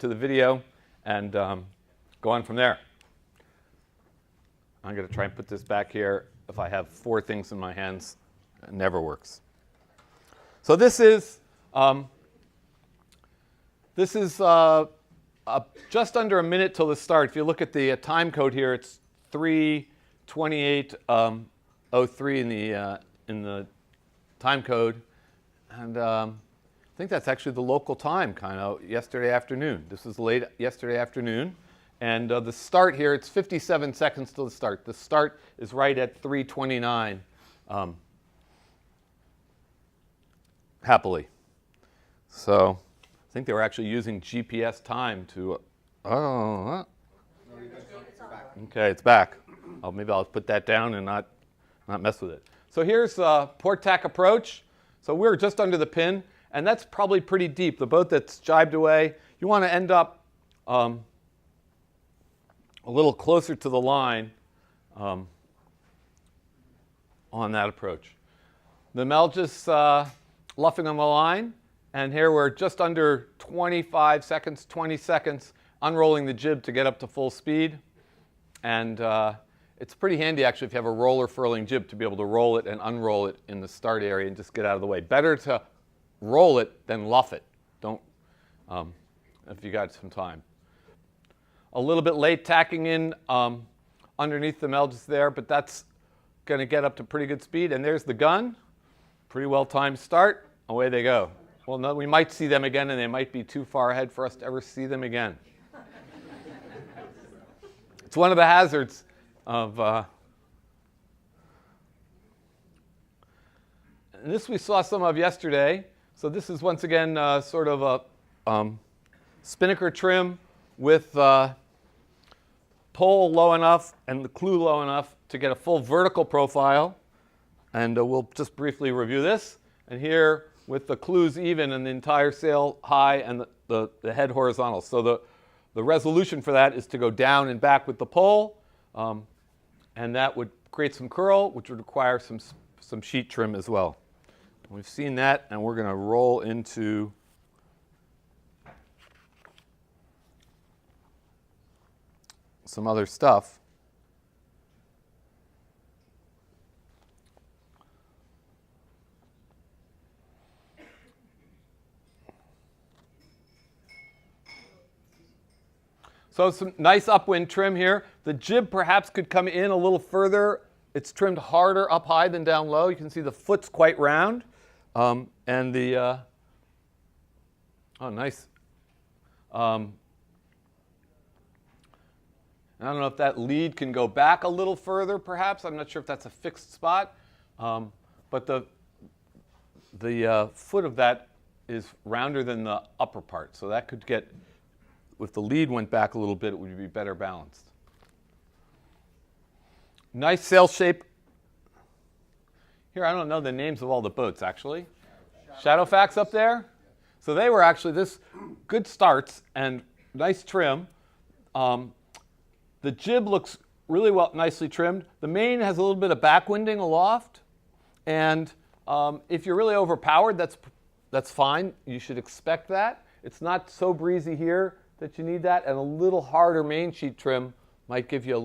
into the video and go on from there. I'm going to try and put this back here. If I have 4 things in my hands, it never works. So this is just under a minute till the start. If you look at the time code here, it's 3:28:03 in the time code, and I think that's actually the local time, kind of yesterday afternoon. This is late yesterday afternoon, and the start here, it's 57 seconds till the start. The start is right at 3:29. Happily. So I think they were actually using GPS time to. Okay, it's back. Maybe I'll put that down and not mess with it. So here's port tack approach. So we're just under the pin, and that's probably pretty deep. The boat that's jibed away, you want to end up a little closer to the line on that approach. The Melges luffing on the line, and here we're just under 25 seconds, 20 seconds, unrolling the jib to get up to full speed. And it's pretty handy, actually, if you have a roller furling jib to be able to roll it and unroll it in the start area and just get out of the way. Better to roll it than luff it. Don't, if you got some time. A little bit late tacking in underneath the Melges there, but that's going to get up to pretty good speed. And there's the gun. Pretty well timed start. Away they go. Well, no, we might see them again, and they might be too far ahead for us to ever see them again. It's one of the hazards of and this we saw some of yesterday. So this is once again sort of a spinnaker trim with pole low enough and the clew low enough to get a full vertical profile. And we'll just briefly review this. And here with the clews even and the entire sail high and the head horizontal. So the resolution for that is to go down and back with the pole, and that would create some curl, which would require some sheet trim as well. We've seen that, and we're going to roll into some other stuff. So some nice upwind trim here. The jib perhaps could come in a little further. It's trimmed harder up high than down low. You can see the foot's quite round. And the, nice. I don't know if that lead can go back a little further perhaps. I'm not sure if that's a fixed spot. But the foot of that is rounder than the upper part. So that could get, if the lead went back a little bit, it would be better balanced. Nice sail shape. Here, I don't know the names of all the boats, actually. Shadowfax up there. So they were actually this good starts and nice trim. The jib looks really well, nicely trimmed. The main has a little bit of backwinding aloft. And if you're really overpowered, that's fine. You should expect that. It's not so breezy here that you need that, and a little harder main sheet trim might give you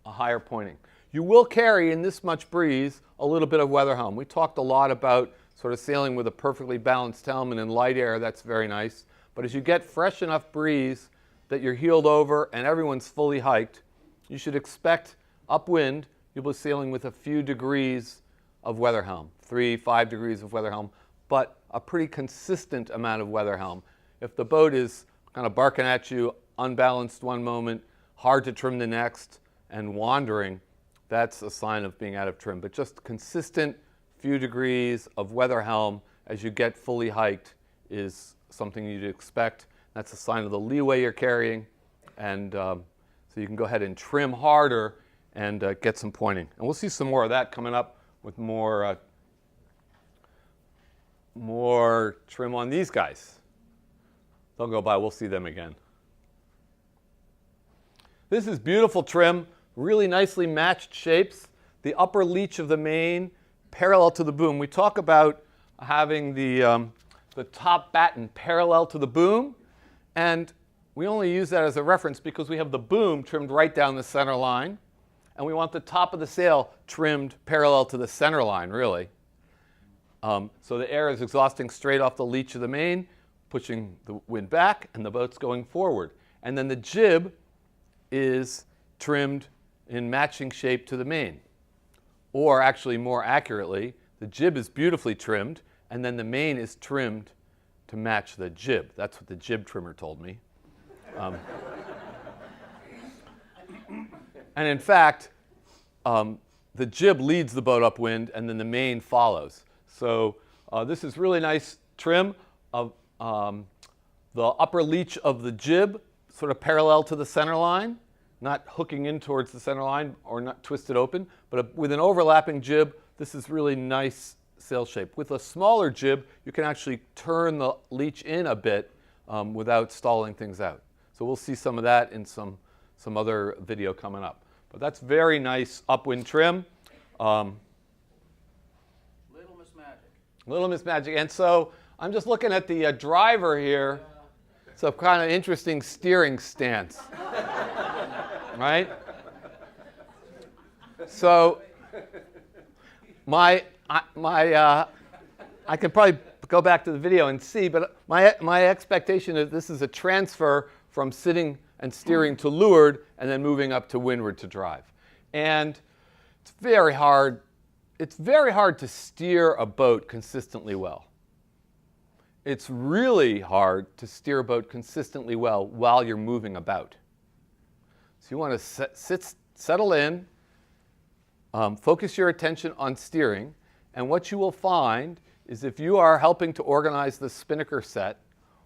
a higher pointing. You will carry, in this much breeze, a little bit of weather helm. We talked a lot about sort of sailing with a perfectly balanced helm, and in light air, that's very nice. But as you get fresh enough breeze that you're heeled over and everyone's fully hiked, you should expect upwind, you'll be sailing with a few degrees of weather helm, 3-5 degrees of weather helm, but a pretty consistent amount of weather helm. If the boat is kind of barking at you, unbalanced one moment, hard to trim the next, and wandering, that's a sign of being out of trim. But just consistent few degrees of weather helm as you get fully hiked is something you'd expect. That's a sign of the leeway you're carrying, and so you can go ahead and trim harder and get some pointing. And we'll see some more of that coming up with more trim on these guys. They'll go by. We'll see them again. This is beautiful trim, really nicely matched shapes. The upper leech of the main parallel to the boom. We talk about having the top batten parallel to the boom. And we only use that as a reference because we have the boom trimmed right down the center line, and we want the top of the sail trimmed parallel to the center line, really. So the air is exhausting straight off the leach of the main, pushing the wind back, and the boat's going forward. And then the jib is trimmed in matching shape to the main. Or actually, more accurately, the jib is beautifully trimmed, and then the main is trimmed to match the jib. That's what the jib trimmer told me. And in fact, the jib leads the boat upwind, and then the main follows. So this is really nice trim of the upper leach of the jib, sort of parallel to the center line, not hooking in towards the center line or not twisted open, but with an overlapping jib, this is really nice sail shape. With a smaller jib, you can actually turn the leach in a bit without stalling things out. So we'll see some of that in some other video coming up. But that's very nice upwind trim. Little Miss Magic. Little Miss Magic. And so I'm just looking at the driver here. It's a kind of interesting steering stance, right? So I could probably go back to the video and see, but my expectation is this is a transfer from sitting and steering to leeward and then moving up to windward to drive. And it's very hard to steer a boat consistently well. It's really hard to steer a boat consistently well while you're moving about. So you want to settle in, focus your attention on steering, and what you will find is if you are helping to organize the spinnaker set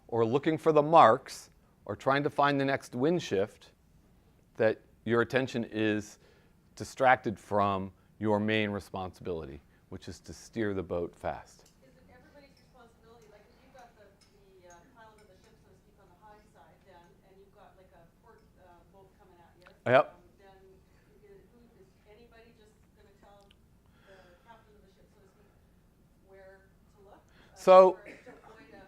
or looking for the marks or trying to find the next wind shift, that your attention is distracted from your main responsibility, which is to steer the boat fast. Is it everybody's responsibility? Like if you've got the pilot of the ship, so to speak, on the high side, then, and you've got like a port boat coming at you, Yep. then is anybody just going to tell the captain of the ship, so to speak, where to look? So. Or is there going to,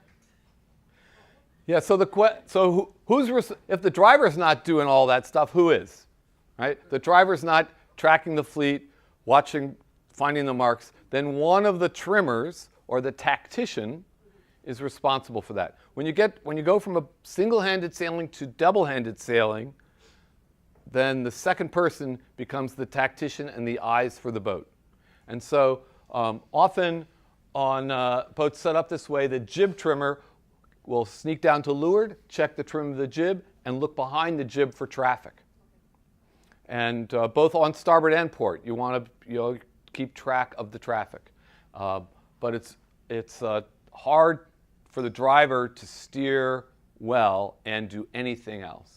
Yeah, so if the driver's not doing all that stuff, who is? Right? The driver's not tracking the fleet, watching, finding the marks, then one of the trimmers or the tactician is responsible for that. When you go from a single-handed sailing to double-handed sailing, then the second person becomes the tactician and the eyes for the boat. And so often on boats set up this way, the jib trimmer will sneak down to leeward, check the trim of the jib, and look behind the jib for traffic. And both on starboard and port, you want to keep track of the traffic. But it's hard for the driver to steer well and do anything else.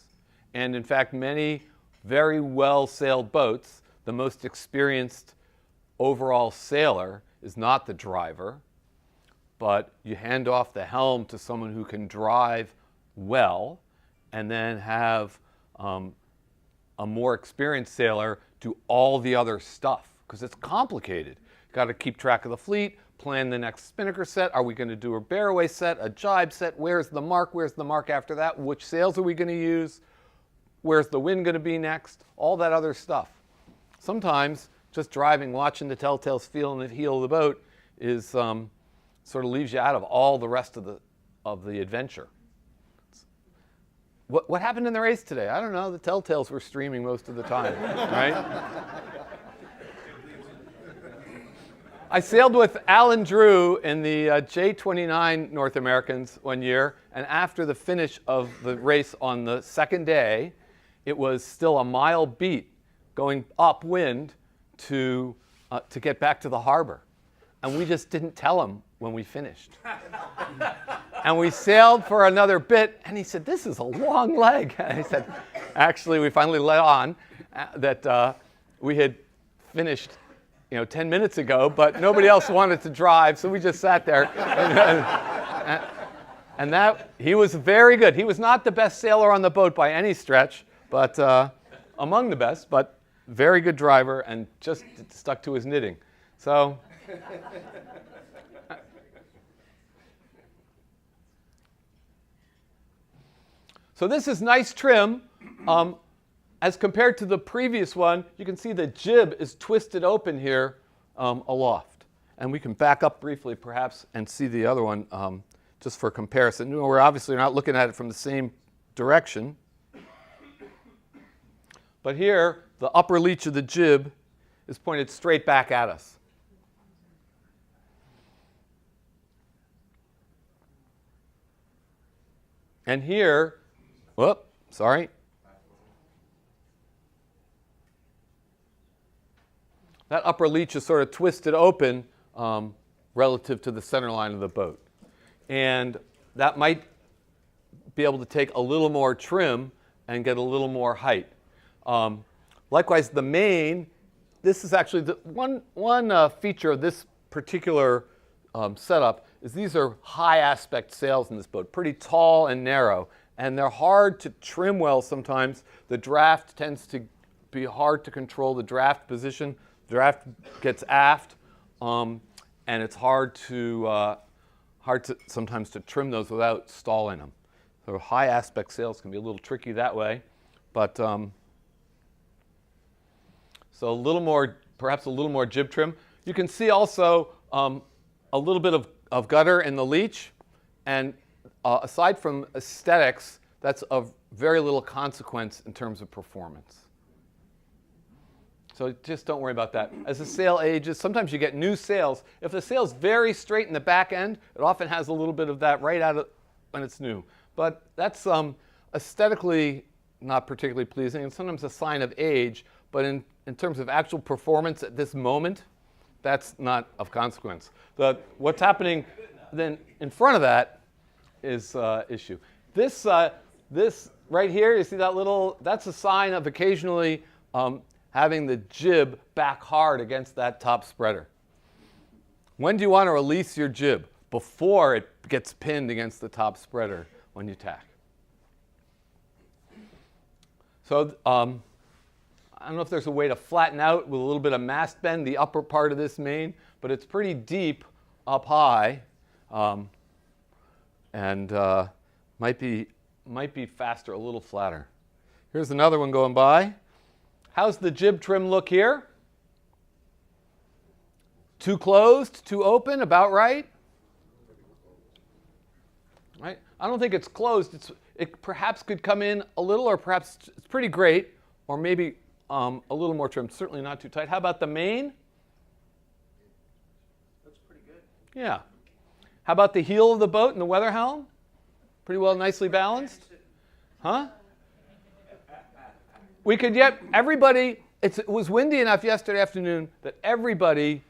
And in fact, many very well-sailed boats, the most experienced overall sailor is not the driver, but you hand off the helm to someone who can drive well and then have a more experienced sailor do all the other stuff, because it's complicated. You've got to keep track of the fleet, plan the next spinnaker set. Are we going to do a bearaway set, a jibe set? Where's the mark? Where's the mark after that? Which sails are we going to use? Where's the wind going to be next? All that other stuff. Sometimes just driving, watching the telltales, feeling the heel of the boat is sort of leaves you out of all the rest of the adventure. What happened in the race today? I don't know. The telltales were streaming most of the time, right? I sailed with Alan Drew in the J29 North Americans one year, and after the finish of the race on the second day, it was still a mile beat going upwind to get back to the harbor. And we just didn't tell him when we finished. And we sailed for another bit, and he said, "This is a long leg." And I said, actually, we finally let on that we had finished 10 minutes ago, but nobody else wanted to drive, so we just sat there. And that, he was very good. He was not the best sailor on the boat by any stretch, but among the best, but very good driver and just stuck to his knitting. So. So this is nice trim. As compared to the previous one, you can see the jib is twisted open here aloft. And we can back up briefly perhaps and see the other one just for comparison. We're obviously not looking at it from the same direction. But here, the upper leech of the jib is pointed straight back at us. And here, whoop, sorry. That upper leech is sort of twisted open relative to the center line of the boat. And that might be able to take a little more trim and get a little more height. Likewise, the main, this is actually the one feature of this particular setup is these are high aspect sails in this boat, pretty tall and narrow. And they're hard to trim well sometimes. The draft tends to be hard to control, the draft position. The draft gets aft, and it's hard to sometimes to trim those without stalling them. So high aspect sails can be a little tricky that way, but so a little more, perhaps a little more jib trim. You can see also a little bit of gutter in the leech, and aside from aesthetics, that's of very little consequence in terms of performance. So just don't worry about that. As the sail ages, sometimes you get new sails. If the sail's very straight in the back end, it often has a little bit of that right out of when it's new. But that's aesthetically not particularly pleasing and sometimes a sign of age. But in terms of actual performance at this moment, that's not of consequence. What's happening then in front of that is issue. This right here, you see that little, that's a sign of occasionally having the jib back hard against that top spreader. When do you want to release your jib? Before it gets pinned against the top spreader when you tack. So I don't know if there's a way to flatten out with a little bit of mast bend the upper part of this main, but it's pretty deep up high, and might be faster, a little flatter. Here's another one going by. How's the jib trim look here? Too closed, too open, about right? Right? I don't think it's closed. It perhaps could come in a little, or perhaps it's pretty great, or maybe a little more trim. Certainly not too tight. How about the main? Looks pretty good. Yeah. How about the heel of the boat and the weather helm? Pretty well, nicely balanced? Huh? We could get everybody, it was windy enough yesterday afternoon that everybody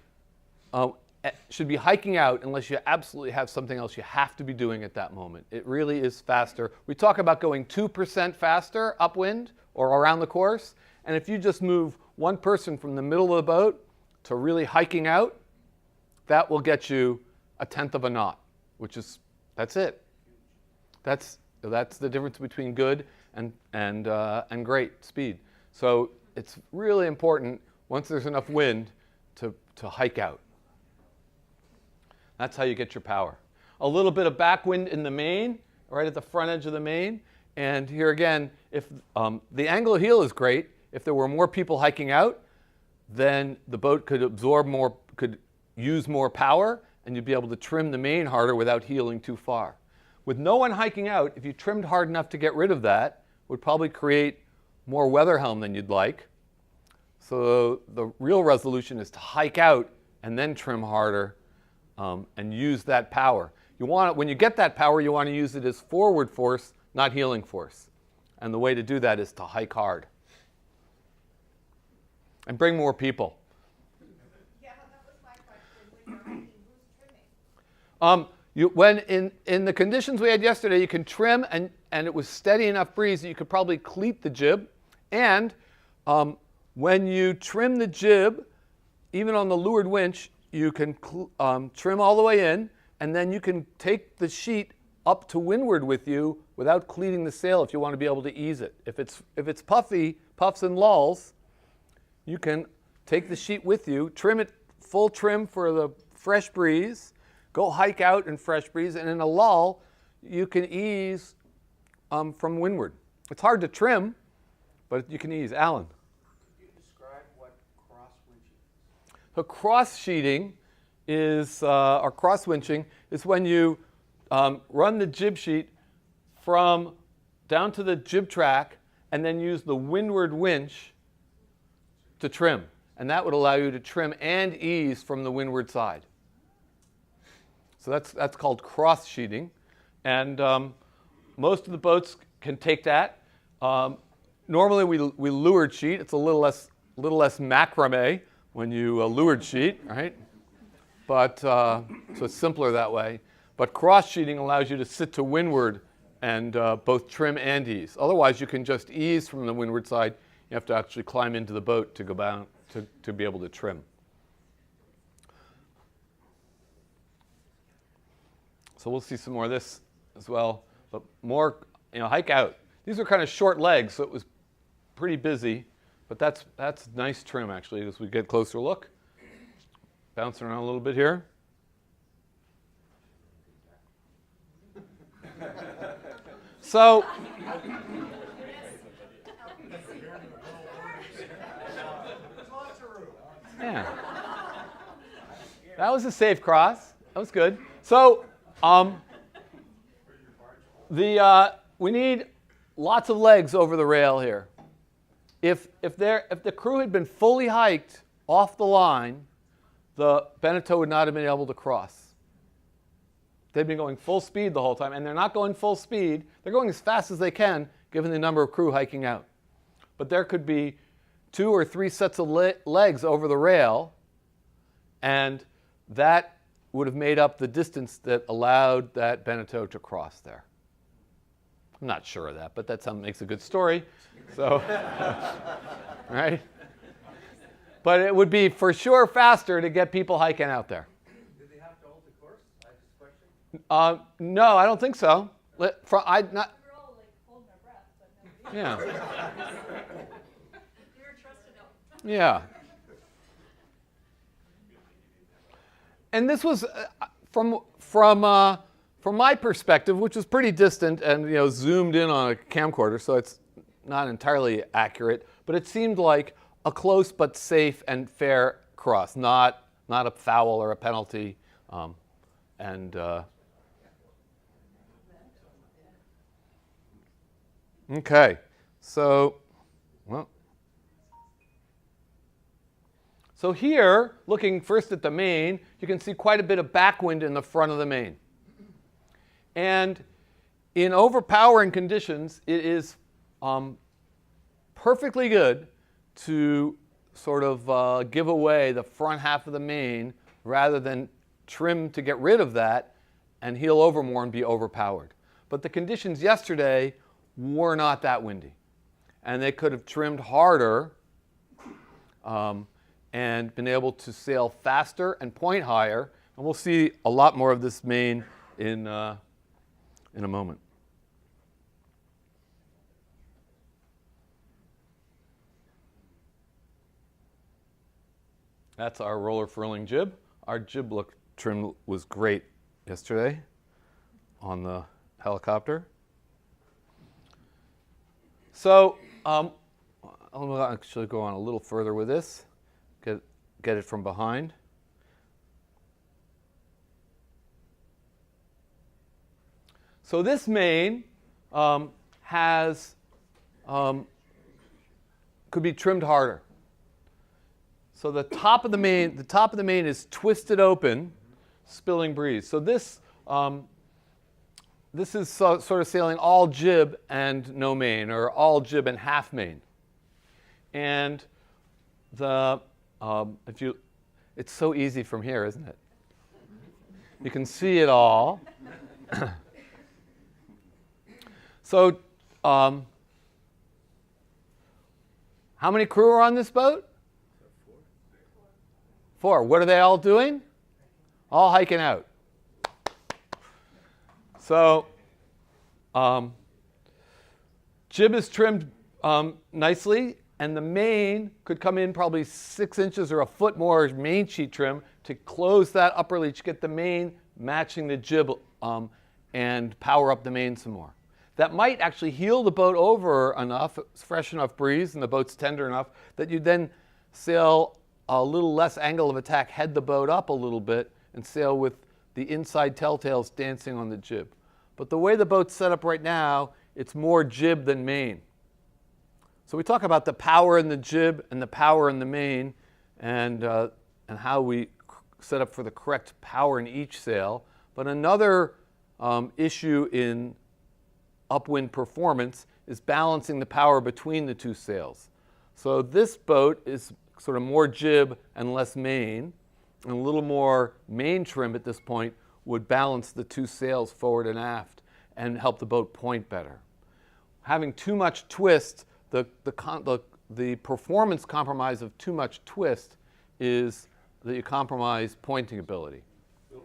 should be hiking out unless you absolutely have something else you have to be doing at that moment. It really is faster. We talk about going 2% faster upwind or around the course. And if you just move one person from the middle of the boat to really hiking out, that will get you 1/10 of a knot, which is, that's it. That's the difference between good and great speed. So it's really important once there's enough wind to hike out. That's how you get your power. A little bit of backwind in the main, right at the front edge of the main. And here again, if the angle of heel is great, if there were more people hiking out, then the boat could absorb more, could use more power, and you'd be able to trim the main harder without heeling too far. With no one hiking out, if you trimmed hard enough to get rid of that, would probably create more weather helm than you'd like. So the real resolution is to hike out and then trim harder and use that power. You want it, when you get that power, you want to use it as forward force, not heeling force. And the way to do that is to hike hard. And bring more people. Yeah, that was my question. When you're hiking, who's trimming? When in the conditions we had yesterday, you can trim and it was steady enough breeze that you could probably cleat the jib. And when you trim the jib, even on the leeward winch, you can trim all the way in, and then you can take the sheet up to windward with you without cleating the sail if you want to be able to ease it. If it's puffy, puffs and lulls, you can take the sheet with you, trim it full trim for the fresh breeze, go hike out in fresh breeze, and in a lull, you can ease from windward. It's hard to trim, but you can ease. Alan? Could you describe what cross-winching is? So cross sheeting is, or cross winching, is when you run the jib sheet from down to the jib track and then use the windward winch to trim. And that would allow you to trim and ease from the windward side. So that's called cross sheeting. And most of the boats can take that. Normally we leeward sheet. It's a little less macrame when you leeward sheet, right? But so it's simpler that way. But cross sheeting allows you to sit to windward and both trim and ease. Otherwise, you can just ease from the windward side. You have to actually climb into the boat to go down to be able to trim. So we'll see some more of this as well, but more, hike out. These are kind of short legs, so it was pretty busy, but that's nice trim actually as we get closer look. Bouncing around a little bit here. So, yeah, that was a safe cross. That was good. So, we need lots of legs over the rail here. If the crew had been fully hiked off the line, the Beneteau would not have been able to cross. They've been going full speed the whole time, and they're not going full speed. They're going as fast as they can, given the number of crew hiking out. But there could be 2 or 3 sets of legs over the rail, and that would have made up the distance that allowed that Beneteau to cross there. I'm not sure of that, but that makes a good story. So, right? But it would be for sure faster to get people hiking out there. Did they have to hold the course? I just question. No, I don't think so. We were all like holding our breath, but nobody. Yeah. You were trusted out. Yeah. And this was from my perspective, which was pretty distant and zoomed in on a camcorder, so it's not entirely accurate. But it seemed like a close but safe and fair cross, not a foul or a penalty, Okay, so So here, looking first at the main, you can see quite a bit of backwind in the front of the main. And in overpowering conditions, it is perfectly good to sort of give away the front half of the main rather than trim to get rid of that and heel over more and be overpowered. But the conditions yesterday were not that windy. And they could have trimmed harder and been able to sail faster and point higher. And we'll see a lot more of this main in a moment. That's our roller furling jib. Our jib look trim was great yesterday on the helicopter. So I'll actually go on a little further with this. Get it from behind. So this main has could be trimmed harder. So the top of the main is twisted open, spilling breeze. So this is sort of sailing all jib and no main, or all jib and half main. And it's so easy from here, isn't it? You can see it all. So, how many crew are on this boat? 4. What are they all doing? All hiking out. So, jib is trimmed nicely, and the main could come in probably 6 inches or a foot more main sheet trim to close that upper leach, get the main matching the jib, and power up the main some more. that might actually heel the boat over enough, it's fresh enough breeze and the boat's tender enough that you then sail a little less angle of attack, head the boat up a little bit, and sail with the inside telltales dancing on the jib. But the way the boat's set up right now, it's more jib than main. So we talk about the power in the jib and the power in the main, and how we set up for the correct power in each sail. But another issue in upwind performance is balancing the power between the two sails. So this boat is sort of more jib and less main, and a little more main trim at this point would balance the two sails forward and aft and help the boat point better. Having too much twist, the performance compromise of too much twist is that you compromise pointing ability. So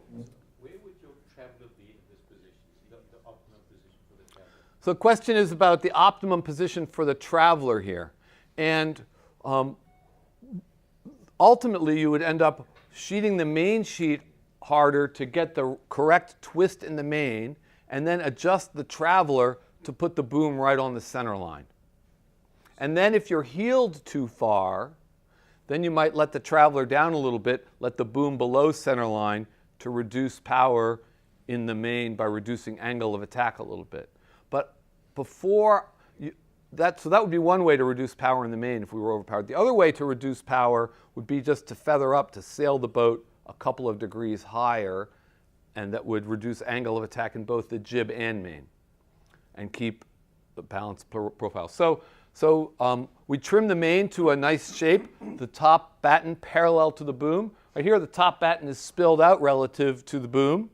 where would your traveler be in this position? The optimum position for the traveler? So the question is about the optimum position for the traveler here. And ultimately, you would end up sheeting the main sheet harder to get the correct twist in the main, and then adjust the traveler to put the boom right on the center line. And then if you're heeled too far, then you might let the traveler down a little bit, let the boom below center line to reduce power in the main by reducing angle of attack a little bit. But before so that would be one way to reduce power in the main if we were overpowered. The other way to reduce power would be just to feather up, to sail the boat a couple of degrees higher, and that would reduce angle of attack in both the jib and main and keep the balanced profile. So we trim the main to a nice shape, the top batten parallel to the boom. Right here, the top batten is spilled out relative to the boom,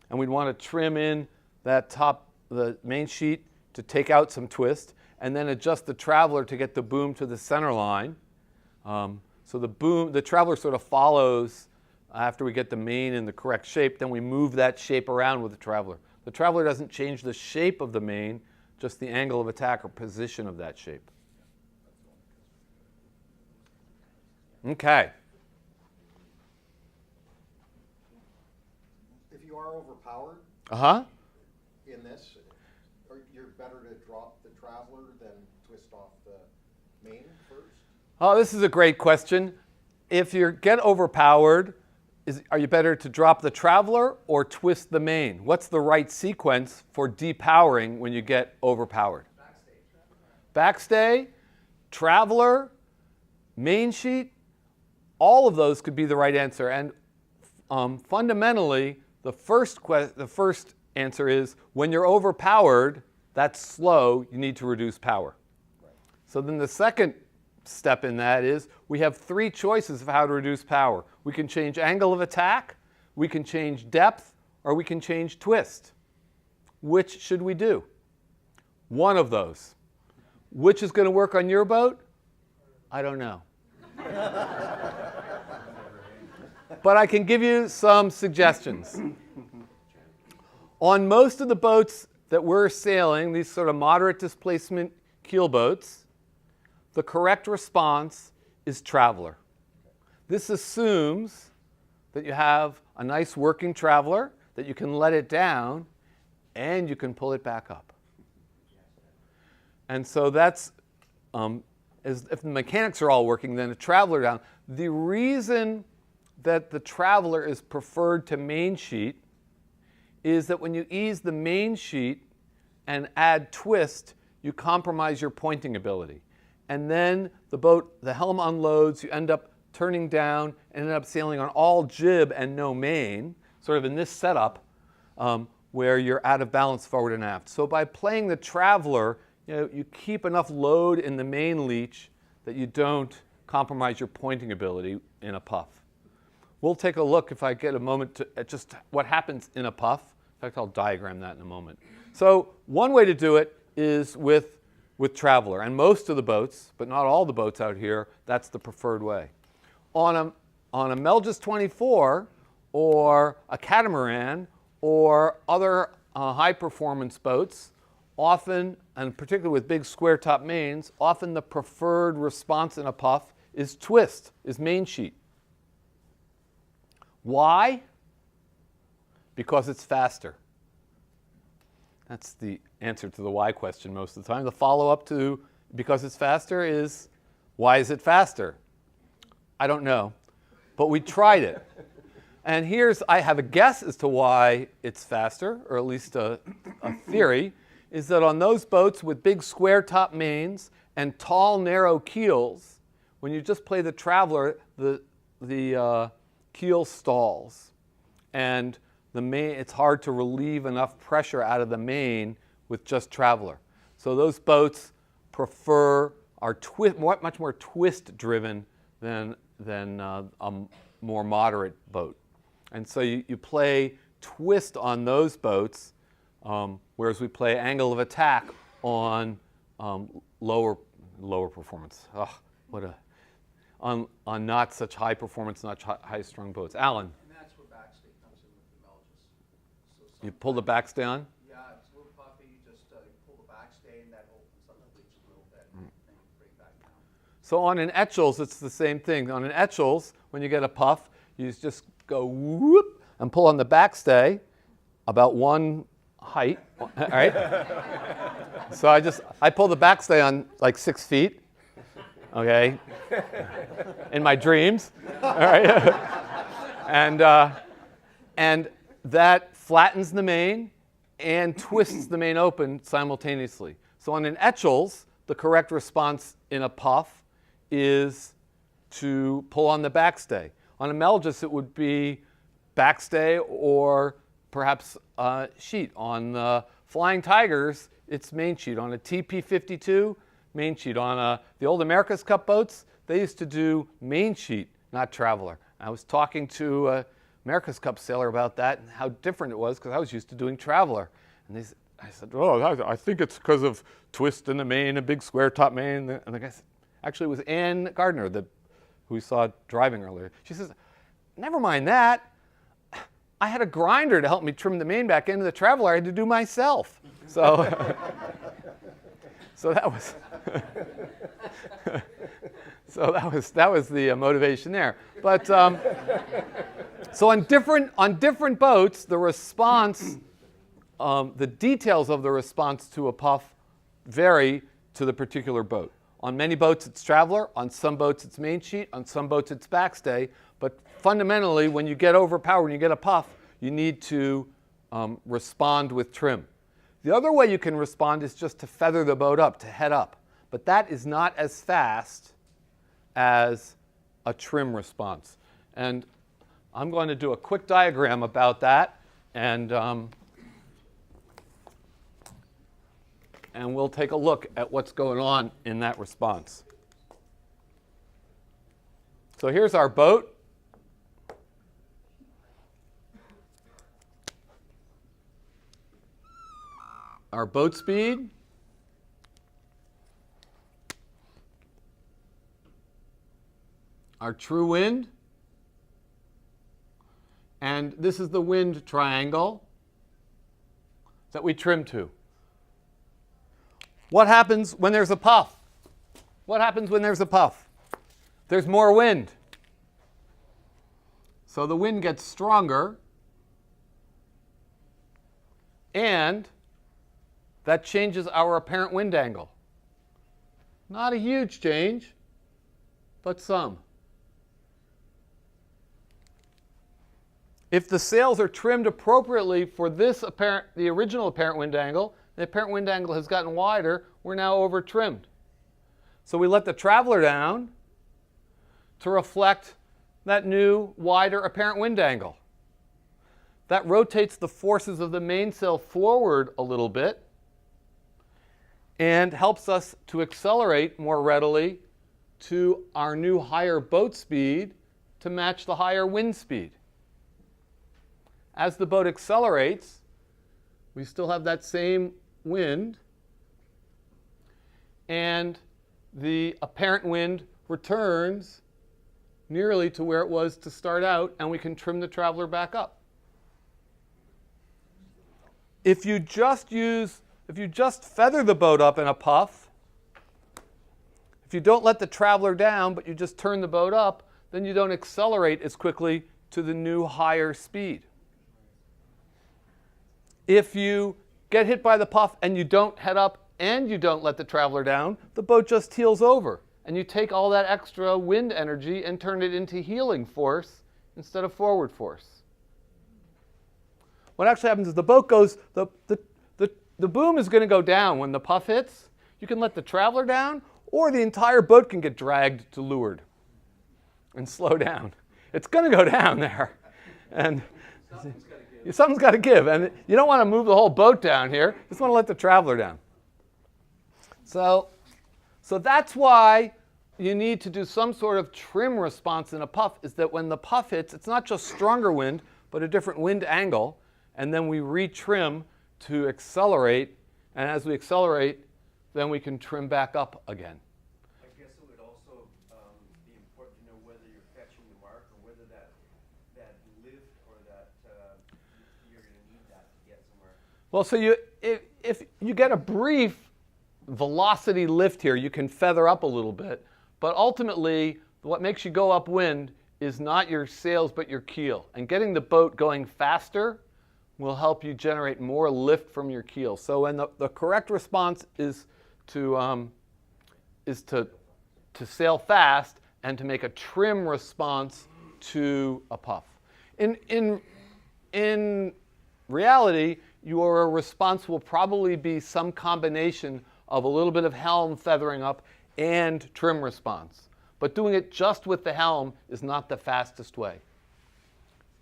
and we'd want to trim in the main sheet to take out some twist, and then adjust the traveler to get the boom to the center line. So the traveler sort of follows after we get the main in the correct shape, then we move that shape around with the traveler. The traveler doesn't change the shape of the main, just the angle of attack or position of that shape. Okay. If you are overpowered Uh-huh. in this, you're better to drop the traveler than twist off the main first? Oh, this is a great question. If you get overpowered, are you better to drop the traveler or twist the main? What's the right sequence for depowering when you get overpowered? Backstay, traveler, main sheet, all of those could be the right answer. And fundamentally, the first answer is when you're overpowered, that's slow, you need to reduce power. Right. So then the second step in that is we have three choices of how to reduce power. We can change angle of attack, we can change depth, or we can change twist. Which should we do? One of those. Which is going to work on your boat? I don't know. But I can give you some suggestions. On most of the boats that we're sailing, these sort of moderate displacement keel boats, the correct response is traveler. This assumes that you have a nice working traveler, that you can let it down, and you can pull it back up. And so that's, if the mechanics are all working, then a traveler down. The reason that the traveler is preferred to main sheet is that when you ease the main sheet and add twist, you compromise your pointing ability. And then the helm unloads, you end up turning down and end up sailing on all jib and no main, sort of in this setup where you're out of balance forward and aft. So by playing the traveler, you keep enough load in the main leech that you don't compromise your pointing ability in a puff. We'll take a look, if I get a moment, at just what happens in a puff. In fact, I'll diagram that in a moment. So one way to do it is with traveler. And most of the boats, but not all the boats out here, that's the preferred way. On a Melges 24 or a catamaran or other high-performance boats, often, and particularly with big square-top mains, often the preferred response in a puff is twist, is main sheet. Why? Because it's faster. That's the answer to the why question most of the time. The follow-up to because it's faster is, why is it faster? I don't know, but we tried it. And I have a guess as to why it's faster, or at least a theory, is that on those boats with big square top mains and tall, narrow keels, when you just play the Traveler, the keel stalls. And it's hard to relieve enough pressure out of the main with just Traveler. So those boats are much more twist-driven than a more moderate boat. And so you play twist on those boats, whereas we play angle of attack on lower performance. On not such high performance, not high strung boats. Alan, And that's where backstay comes in with the Melges. you pull the backstay on? Yeah, it's a little puffy, just you pull the backstay and that opens up the bleach a little bit and you bring it back down. So on an Etchells, it's the same thing. On an Etchells, when you get a puff, you just go whoop and pull on the backstay about one height, all right? So I pull the backstay on like 6 feet, okay, in my dreams, all right? And that flattens the main and twists the main open simultaneously. So on an Etchells, the correct response in a puff is to pull on the backstay. On a Melges, it would be backstay or perhaps sheet. On the Flying Tigers, it's main sheet. On a TP52, main sheet. On the old America's Cup boats, they used to do main sheet, not Traveler. I was talking to an America's Cup sailor about that and how different it was because I was used to doing Traveler. And I said, oh, I think it's because of twist in the main, a big square top main. And the guy said, actually, it was Ann Gardner, who we saw driving earlier. She says, never mind that. I had a grinder to help me trim the main back into the Traveler. I had to do myself. So, that was the motivation there. But so on different boats, the response, the details of the response to a puff vary to the particular boat. On many boats, it's Traveler. On some boats, it's main sheet. On some boats, it's backstay. But fundamentally, when you get overpowered, when you get a puff, you need to respond with trim. The other way you can respond is just to feather the boat up, to head up. But that is not as fast as a trim response. And I'm going to do a quick diagram about that. And we'll take a look at what's going on in that response. So here's our boat. Our boat speed. Our true wind. And this is the wind triangle that we trim to. What happens when there's a puff? What happens when there's a puff? There's more wind. So the wind gets stronger, and that changes our apparent wind angle. Not a huge change, but some. If the sails are trimmed appropriately for the original apparent wind angle, the apparent wind angle has gotten wider, we're now over trimmed. So we let the Traveler down to reflect that new, wider apparent wind angle. That rotates the forces of the mainsail forward a little bit and helps us to accelerate more readily to our new higher boat speed to match the higher wind speed. As the boat accelerates, we still have that same wind, and the apparent wind returns nearly to where it was to start out, and we can trim the Traveler back up. If you just feather the boat up in a puff, if you don't let the Traveler down, but you just turn the boat up, then you don't accelerate as quickly to the new higher speed. If you get hit by the puff and you don't head up and you don't let the traveler down, the boat just heels over. And you take all that extra wind energy and turn it into heeling force instead of forward force. What actually happens is the boat goes, the boom is going to go down when the puff hits. You can let the traveler down, or the entire boat can get dragged to leeward and slow down. It's going to go down there. And something's got to give. And you don't want to move the whole boat down here. You just want to let the traveler down. So that's why you need to do some sort of trim response in a puff, is that when the puff hits, it's not just stronger wind, but a different wind angle. And then we retrim to accelerate. And as we accelerate, then we can trim back up again. I guess it would also be important to know whether you're catching the mark or whether that lift or that you're going to need that to get somewhere. Well, so if you get a brief velocity lift here, you can feather up a little bit. But ultimately, what makes you go upwind is not your sails, but your keel. And getting the boat going faster will help you generate more lift from your keel. So when the correct response is to sail fast and to make a trim response to a puff. In reality, your response will probably be some combination of a little bit of helm feathering up and trim response. But doing it just with the helm is not the fastest way.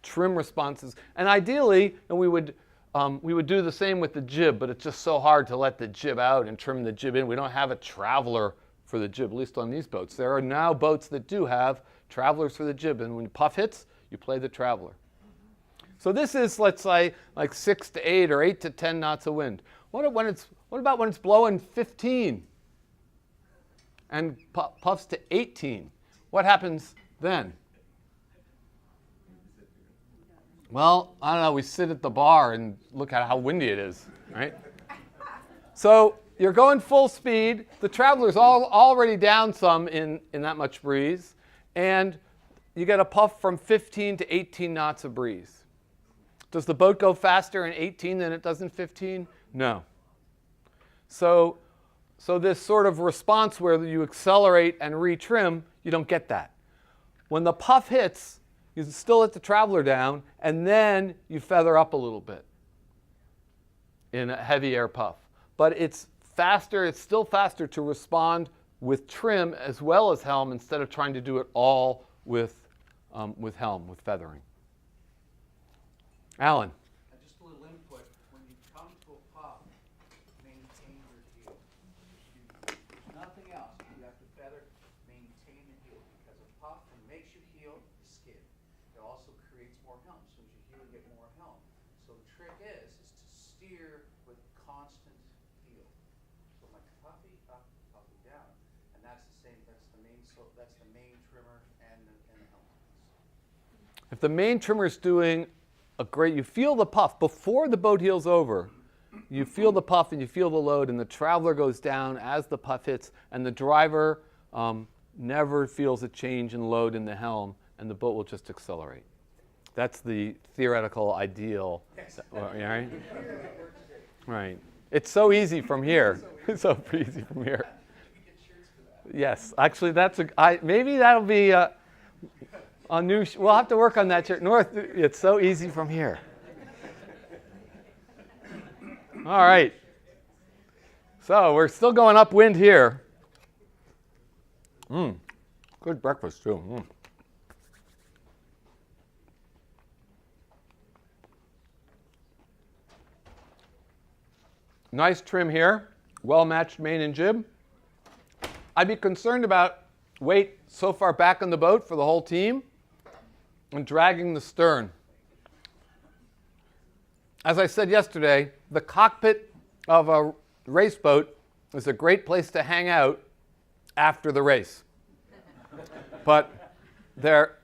Trim responses, and ideally, and we would do the same with the jib, but it's just so hard to let the jib out and trim the jib in. We don't have a traveler for the jib, at least on these boats. There are now boats that do have travelers for the jib, and when puff hits, you play the traveler. So this is, let's say, like 6 to 8 or 8 to 10 knots of wind. What about when it's blowing 15 and puffs to 18? What happens then? Well, I don't know, we sit at the bar and look at how windy it is, right? So you're going full speed. The traveler's already down some in that much breeze. And you get a puff from 15 to 18 knots of breeze. Does the boat go faster in 18 than it does in 15? No. So this sort of response where you accelerate and retrim, you don't get that. When the puff hits, you still let the traveler down, and then you feather up a little bit in a heavy air puff. But it's faster, it's still faster to respond with trim as well as helm instead of trying to do it all with helm, with feathering. Alan. And just a little input, when you come to a puff, maintain your heel. There's nothing else. You have to feather, maintain the heel, because a puff makes you heel, you skid. It also creates more helm. So as you heel, you get more helm. So the trick is to steer with constant heel. So like puffy up, puffy down. And that's the main trimmer and the helm. If the main trimmer is doing you feel the puff before the boat heels over, you feel the puff and you feel the load, and the traveler goes down as the puff hits, and the driver never feels a change in load in the helm, and the boat will just accelerate. That's the theoretical ideal. Yes. Right? Right. It's so easy from here. It's so easy from here. Yes, actually, maybe that'll be a new. We'll have to work on that shirt. North, it's so easy from here. All right. So we're still going upwind here. Good breakfast too. Nice trim here. Well-matched main and jib. I'd be concerned about weight so far back on the boat for the whole team and dragging the stern. As I said yesterday, the cockpit of a race boat is a great place to hang out after the race. But they're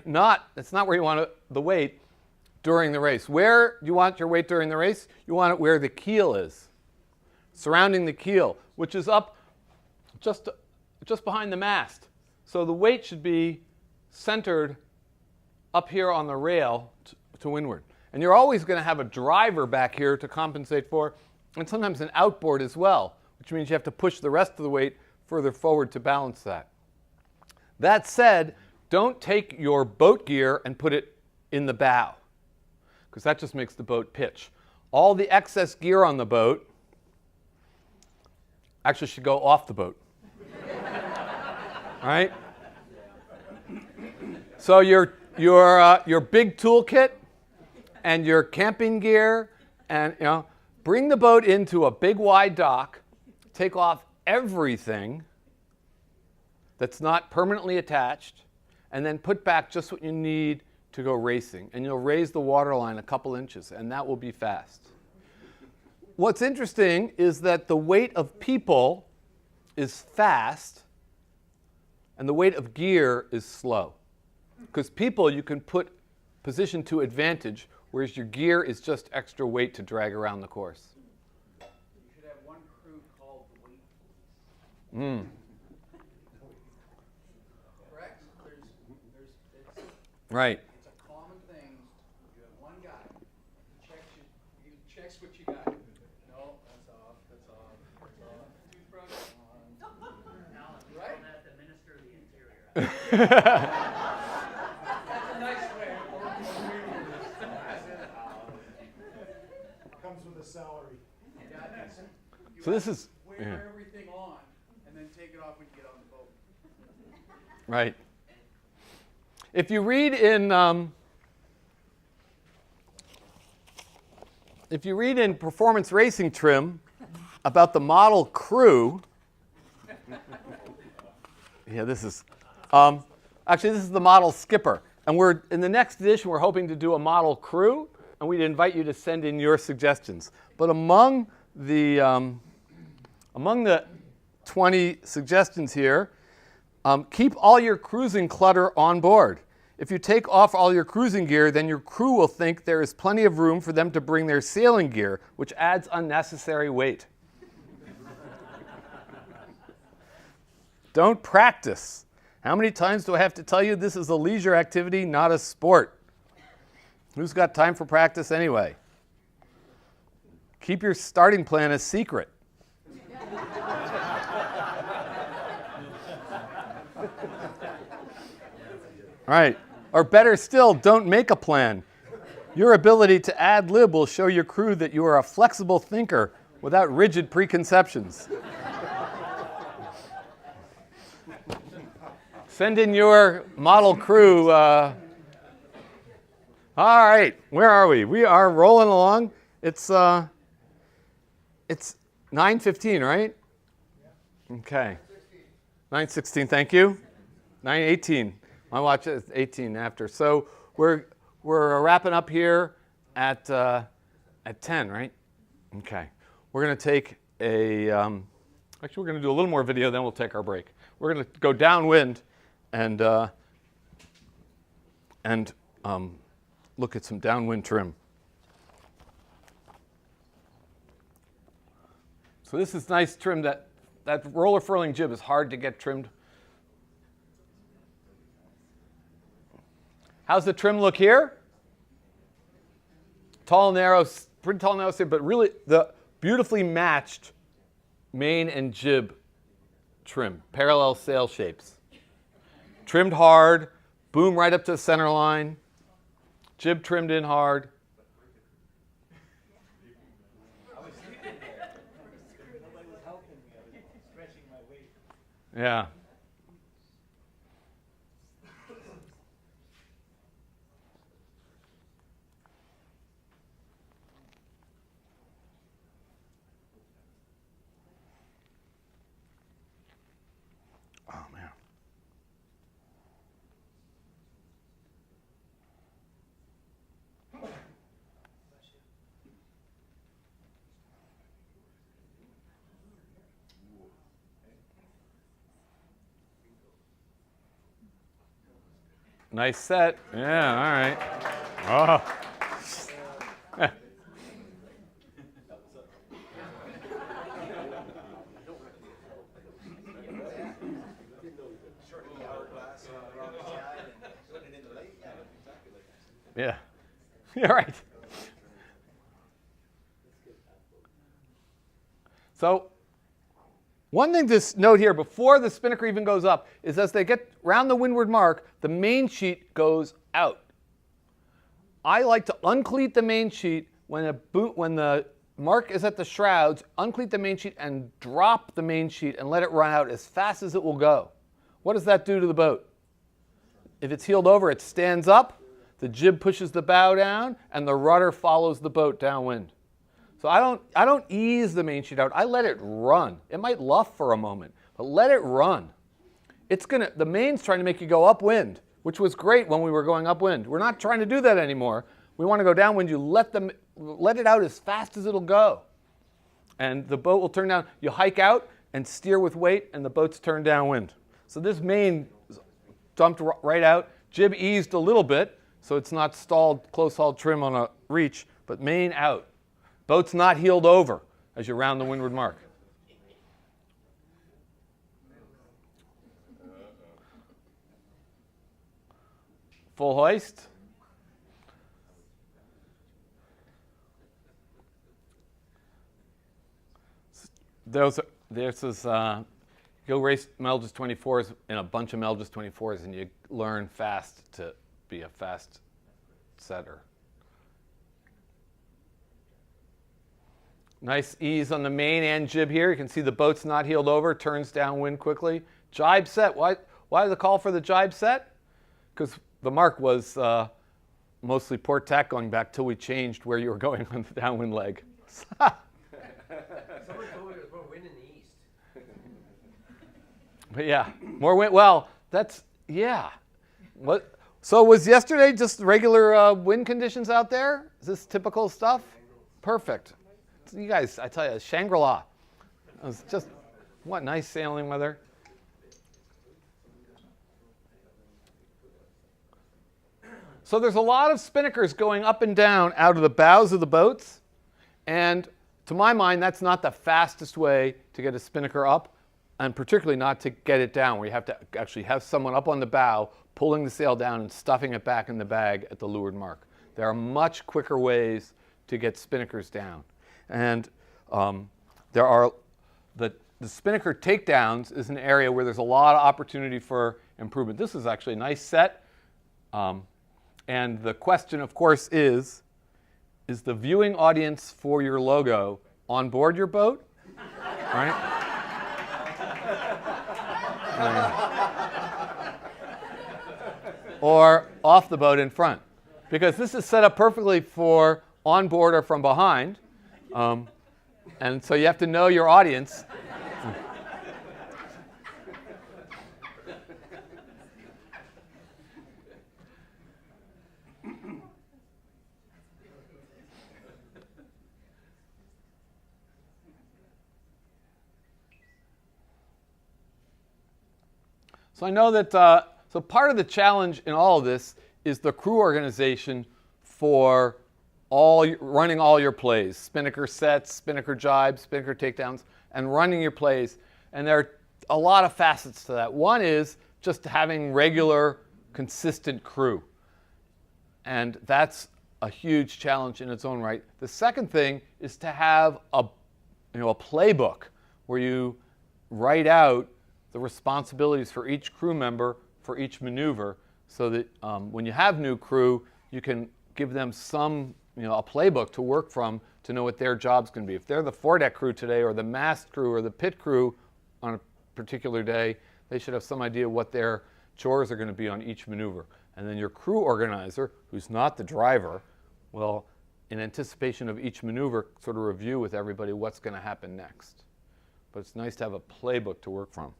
not, it's not where you want the weight during the race. Where do you want your weight during the race? You want it where the keel is, surrounding the keel, which is up just behind the mast. So the weight should be centered up here on the rail to windward. And you're always going to have a driver back here to compensate for, and sometimes an outboard as well, which means you have to push the rest of the weight further forward to balance that. That said, don't take your boat gear and put it in the bow, because that just makes the boat pitch. All the excess gear on the boat actually should go off the boat. Right? So your big toolkit and your camping gear, and bring the boat into a big wide dock, take off everything that's not permanently attached, and then put back just what you need to go racing. And you'll raise the waterline a couple inches, and that will be fast. What's interesting is that the weight of people is fast, and the weight of gear is slow. Because people you can position to advantage, whereas your gear is just extra weight to drag around the course. You should have one crew called the weight police. Correct? Right. It's a common thing. You have one guy. He checks what you got. No, that's off. That's off. That's off. Toothbrush on. Right? That the Minister of the Interior. That's a nice way of ordering Comes with a salary. So this is wear everything on and then take it off when you get on the boat. right. If you read in Performance Racing Trim about the model crew, this is actually this is the model skipper, and we're in the next edition we're hoping to do a model crew, and we'd invite you to send in your suggestions. But among the 20 suggestions here, keep all your cruising clutter on board. If you take off all your cruising gear, then your crew will think there is plenty of room for them to bring their sailing gear, which adds unnecessary weight. Don't practice. How many times do I have to tell you this is a leisure activity, not a sport? Who's got time for practice anyway? Keep your starting plan a secret. All right. Or better still, don't make a plan. Your ability to ad lib will show your crew that you are a flexible thinker without rigid preconceptions. Send in your model crew. All right, where are we? We are rolling along. It's 9:15, right? Okay. 9:16. Thank you. 9:18. My watch is 18 after. So we're wrapping up here at 10, right? Okay. We're going to take actually we're going to do a little more video, then we'll take our break. We're going to go downwind and look at some downwind trim. So this is nice trim. That roller furling jib is hard to get trimmed. How's the trim look here? Tall, narrow, pretty tall, narrow, but really the beautifully matched main and jib trim, parallel sail shapes. Trimmed hard, boom right up to the center line, jib trimmed in hard. Yeah. Oh, man. Nice set. Yeah, all right. Oh. Yeah. Yeah, right. So one thing to note here before the spinnaker even goes up is as they get round the windward mark, the main sheet goes out. I like to uncleat the main sheet when the mark is at the shrouds, uncleat the main sheet and drop the main sheet and let it run out as fast as it will go. What does that do to the boat? If it's heeled over, it stands up, the jib pushes the bow down, and the rudder follows the boat downwind. So I don't ease the main sheet out. I let it run. It might luff for a moment, but let it run. The main's trying to make you go upwind, which was great when we were going upwind. We're not trying to do that anymore. We want to go downwind. You let it out as fast as it'll go. And the boat will turn down. You hike out and steer with weight, and the boat's turned downwind. So this main dumped right out. Jib eased a little bit, so it's not stalled, close hauled trim on a reach, but main out. Boat's not heeled over as you round the windward mark. Full hoist. This is go race Melges 24s in a bunch of Melges 24s, and you learn fast to be a fast setter. Nice ease on the main and jib here. You can see the boat's not heeled over, turns downwind quickly. Jibe set. Why the call for the jibe set? Because the mark was mostly port tack going back till we changed where you were going on the downwind leg. Someone told me there was more wind in the east. But yeah, more wind. Well, yeah. What? So was yesterday just regular wind conditions out there? Is this typical stuff? Perfect. You guys, I tell you, Shangri-La. It was just, what nice sailing weather. So there's a lot of spinnakers going up and down out of the bows of the boats. And to my mind, that's not the fastest way to get a spinnaker up, and particularly not to get it down, where you have to actually have someone up on the bow pulling the sail down and stuffing it back in the bag at the leeward mark. There are much quicker ways to get spinnakers down. And there are the spinnaker takedowns is an area where there's a lot of opportunity for improvement. This is actually a nice set. And the question, of course, is the viewing audience for your logo on board your boat? Right? Or off the boat in front? Because this is set up perfectly for on board or from behind. And so you have to know your audience. So I know that, so part of the challenge in all of this is the crew organization for running all your plays, spinnaker sets, spinnaker jibes, spinnaker takedowns, and running your plays. And there are a lot of facets to that. One is just having regular, consistent crew. And that's a huge challenge in its own right. The second thing is to have a playbook where you write out the responsibilities for each crew member for each maneuver, so that when you have new crew, you can give them a playbook to work from to know what their job's going to be. If they're the foredeck crew today, or the mast crew, or the pit crew on a particular day, they should have some idea what their chores are going to be on each maneuver. And then your crew organizer, who's not the driver, will, in anticipation of each maneuver, sort of review with everybody what's going to happen next. But it's nice to have a playbook to work from.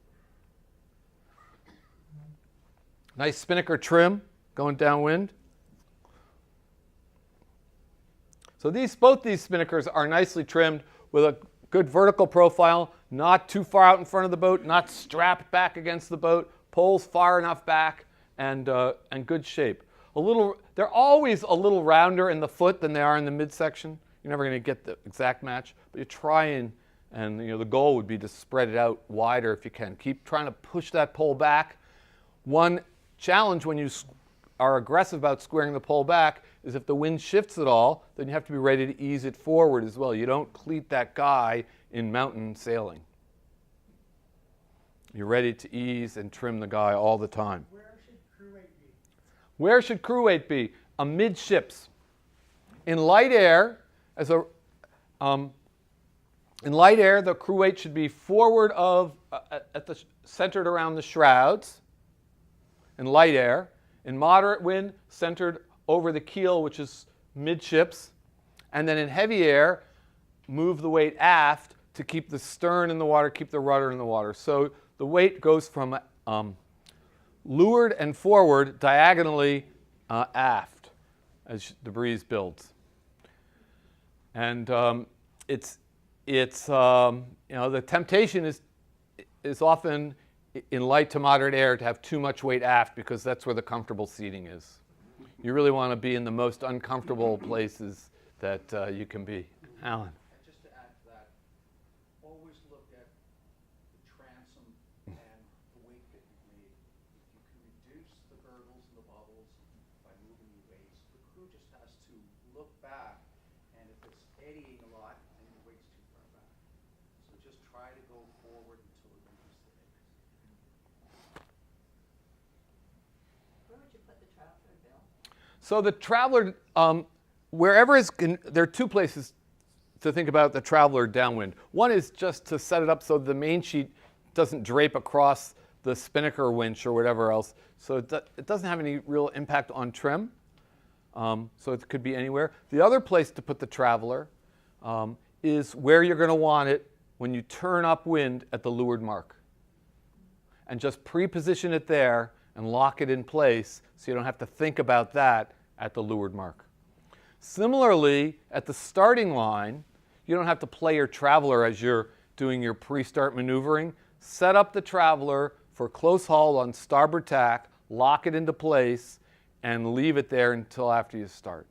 Nice spinnaker trim going downwind. So both these spinnakers are nicely trimmed with a good vertical profile, not too far out in front of the boat, not strapped back against the boat, poles far enough back, and good shape. They're always a little rounder in the foot than they are in the midsection. You're never going to get the exact match, but you try and the goal would be to spread it out wider if you can. Keep trying to push that pole back. One challenge when you are aggressive about squaring the pole back is if the wind shifts at all, then you have to be ready to ease it forward as well. You don't cleat that guy in mountain sailing. You're ready to ease and trim the guy all the time. Where should crew weight be? Where should crew weight be? Amidships. In light air, in light air, the crew weight should be forward of, centered around the shrouds. In light air, in moderate wind, centered over the keel, which is midships. And then in heavy air, move the weight aft to keep the stern in the water, keep the rudder in the water. So the weight goes from leeward and forward diagonally aft as the breeze builds. And the temptation is often in light to moderate air to have too much weight aft because that's where the comfortable seating is. You really want to be in the most uncomfortable places that you can be. Alan. And just to add to that, always look at the transom and the weight that you've made. If you can reduce the gurgles and the bubbles by moving your weights, the crew just has to look back, and if it's eddying a lot, then your weight's too far back. So just try to go forward until it reaches the edge. Where would you put the traveler, Bill? So the traveler, there are two places to think about the traveler downwind. One is just to set it up so the main sheet doesn't drape across the spinnaker winch or whatever else. So it doesn't have any real impact on trim. So it could be anywhere. The other place to put the traveler is where you're going to want it when you turn upwind at the leeward mark. And just pre-position it there and lock it in place so you don't have to think about that at the leeward mark. Similarly, at the starting line, you don't have to play your traveler as you're doing your pre-start maneuvering. Set up the traveler for close haul on starboard tack, lock it into place, and leave it there until after you start.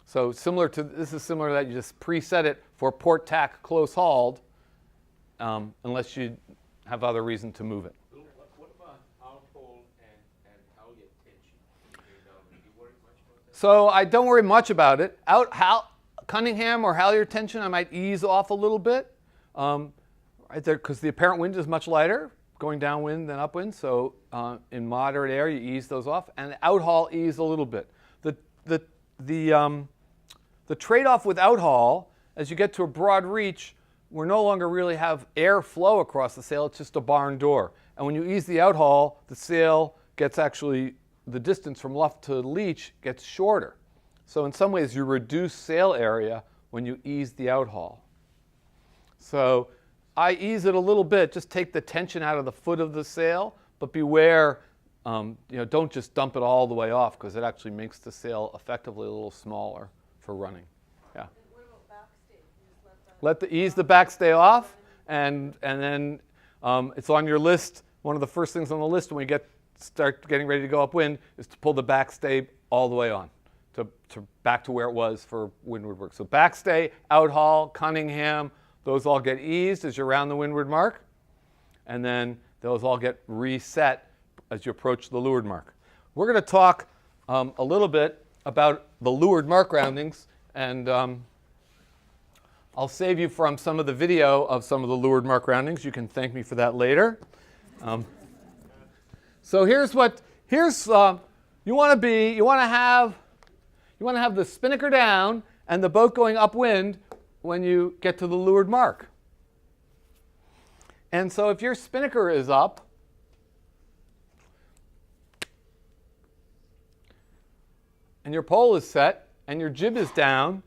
So this is similar to that. You just preset it for port tack close hauled, unless you have other reason to move it. What about out-haul and halyard tension? Do you worry much about that? So I don't worry much about it. Cunningham or halyard tension, I might ease off a little bit, right there, because the apparent wind is much lighter going downwind than upwind. So in moderate air, you ease those off, and outhaul ease a little bit. The trade-off with outhaul, as you get to a broad reach, we no longer really have air flow across the sail. It's just a barn door. And when you ease the outhaul, the sail gets the distance from luff to leach gets shorter. So in some ways, you reduce sail area when you ease the outhaul. So I ease it a little bit, just take the tension out of the foot of the sail, but beware, don't just dump it all the way off because it actually makes the sail effectively a little smaller for running. Yeah. And what about backstay? You just let that Ease the backstay off, and then it's on your list. One of the first things on the list when we start getting ready to go upwind is to pull the backstay all the way on, to back to where it was for windward work. So backstay, outhaul, Cunningham, those all get eased as you're around the windward mark, and then those all get reset as you approach the leeward mark. We're going to talk a little bit about the leeward mark roundings, and I'll save you from some of the video of some of the leeward mark roundings. You can thank me for that later. So here's you want to have the spinnaker down and the boat going upwind when you get to the leeward mark. And so if your spinnaker is up, and your pole is set, and your jib is down,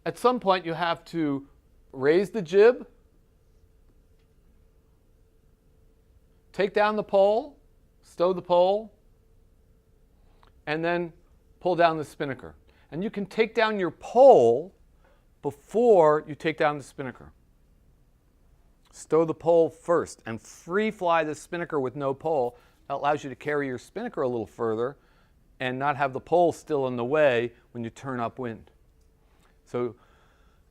at some point you have to raise the jib, take down the pole, stow the pole, and then pull down the spinnaker. And you can take down your pole before you take down the spinnaker. Stow the pole first and free fly the spinnaker with no pole. That allows you to carry your spinnaker a little further and not have the pole still in the way when you turn upwind. So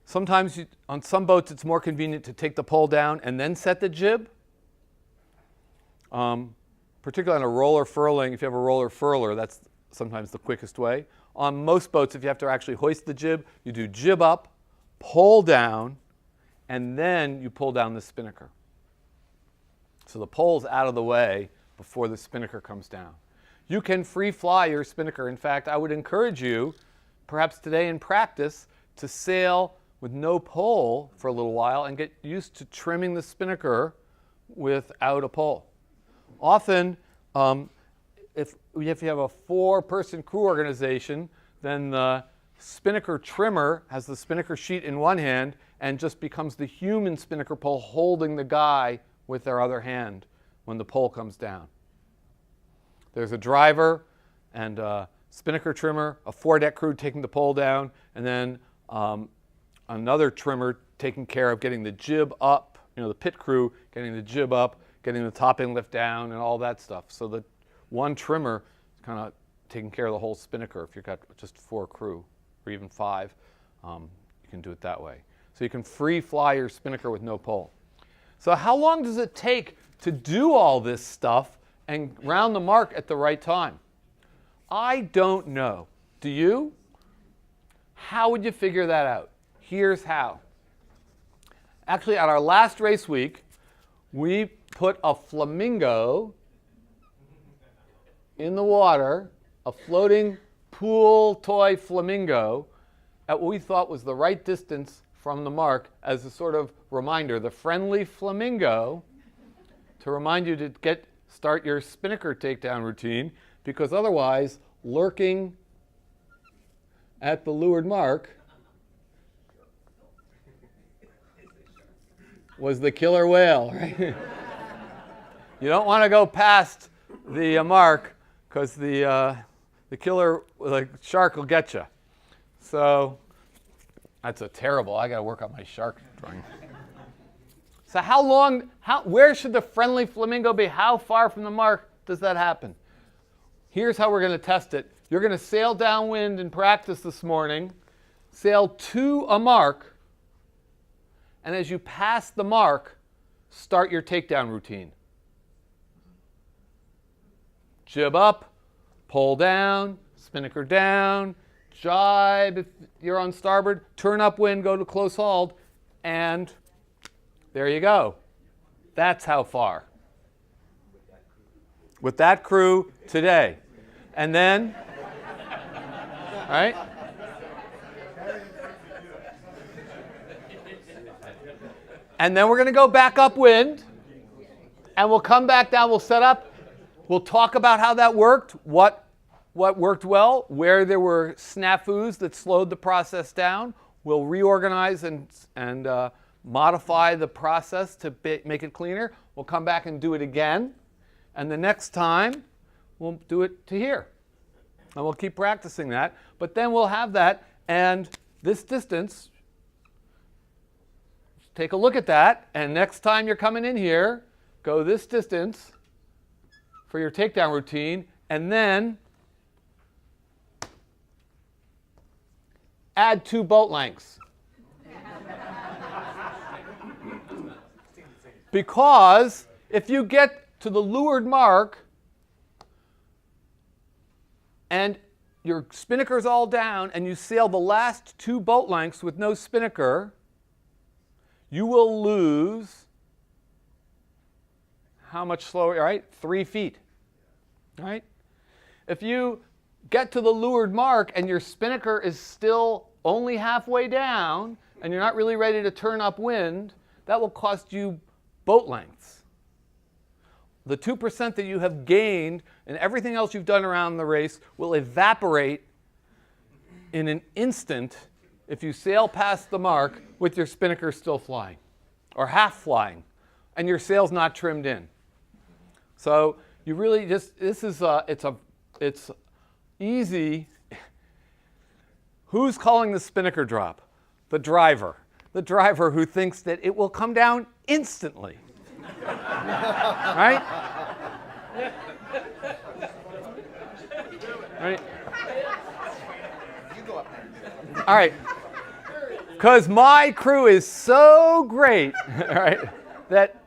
sometimes on some boats it's more convenient to take the pole down and then set the jib. Particularly on a roller furling, if you have a roller furler, that's sometimes the quickest way. On most boats, if you have to actually hoist the jib, you do jib up, pole down, and then you pull down the spinnaker. So the pole's out of the way before the spinnaker comes down. You can free fly your spinnaker. In fact, I would encourage you, perhaps today in practice, to sail with no pole for a little while and get used to trimming the spinnaker without a pole. Often, if you have a 4-person crew organization, then the spinnaker trimmer has the spinnaker sheet in one hand and just becomes the human spinnaker pole holding the guy with their other hand when the pole comes down. There's a driver and a spinnaker trimmer, a foredeck crew taking the pole down, and then another trimmer taking care of getting the jib up, the pit crew getting the jib up, getting the topping lift down, and all that stuff. So the one trimmer is kind of taking care of the whole spinnaker. If you've got just 4 crew, or even 5, you can do it that way. So you can free fly your spinnaker with no pole. So how long does it take to do all this stuff and round the mark at the right time? I don't know. Do you? How would you figure that out? Here's how. Actually, at our last race week, we put a flamingo in the water, a floating pool toy flamingo, at what we thought was the right distance from the mark as a sort of reminder, the friendly flamingo, to remind you to start your spinnaker takedown routine, because otherwise, lurking at the lured mark was the killer whale, right? You don't want to go past the mark because the killer, the shark will get you. So that's terrible. I got to work on my shark drawing. So where should the friendly flamingo be? How far from the mark does that happen? Here's how we're going to test it. You're going to sail downwind in practice this morning, sail to a mark, and as you pass the mark, start your takedown routine. Jib up, pull down, spinnaker down, jibe if you're on starboard, turn upwind, go to close hauled, and there you go. That's how far. With that crew today. And then, right? And then we're going to go back upwind, and we'll come back down, we'll set up, we'll talk about how that worked, what worked well, where there were snafus that slowed the process down. We'll reorganize and modify the process to make it cleaner. We'll come back and do it again. And the next time, we'll do it to here. And we'll keep practicing that. But then we'll have that, and this distance, take a look at that, and next time you're coming in here, go this distance for your takedown routine, and then add 2 boat lengths. Because if you get to the lured mark and your spinnaker's all down and you sail the last 2 boat lengths with no spinnaker, you will lose how much slower, right? 3 feet, right? If you get to the lured mark and your spinnaker is still only halfway down and you're not really ready to turn upwind, that will cost you boat lengths. The 2% that you have gained and everything else you've done around the race will evaporate in an instant if you sail past the mark with your spinnaker still flying or half flying and your sail's not trimmed in. So you really just, it's easy. Who's calling the spinnaker drop? The driver. The driver who thinks that it will come down instantly. Right? Right? You go up there. All right. Because my crew is so great, right, that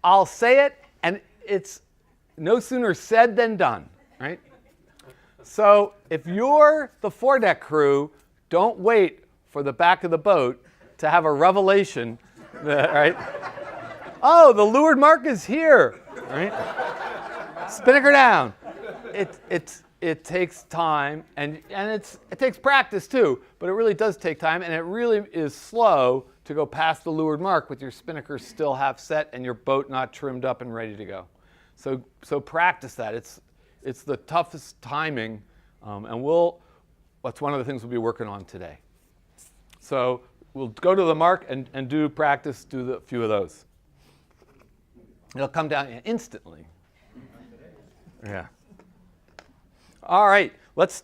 I'll say it and it's no sooner said than done, right? So if you're the foredeck crew, don't wait for the back of the boat to have a revelation Right? Oh, the leeward mark is here. Right? Spinnaker down. It takes time, and it takes practice too, but it really does take time, and it really is slow to go past the leeward mark with your spinnaker still half set and your boat not trimmed up and ready to go. So practice that. It's the toughest timing, and that's one of the things we'll be working on today. So we'll go to the mark and do a few of those. It'll come down instantly. Yeah. All right. Let's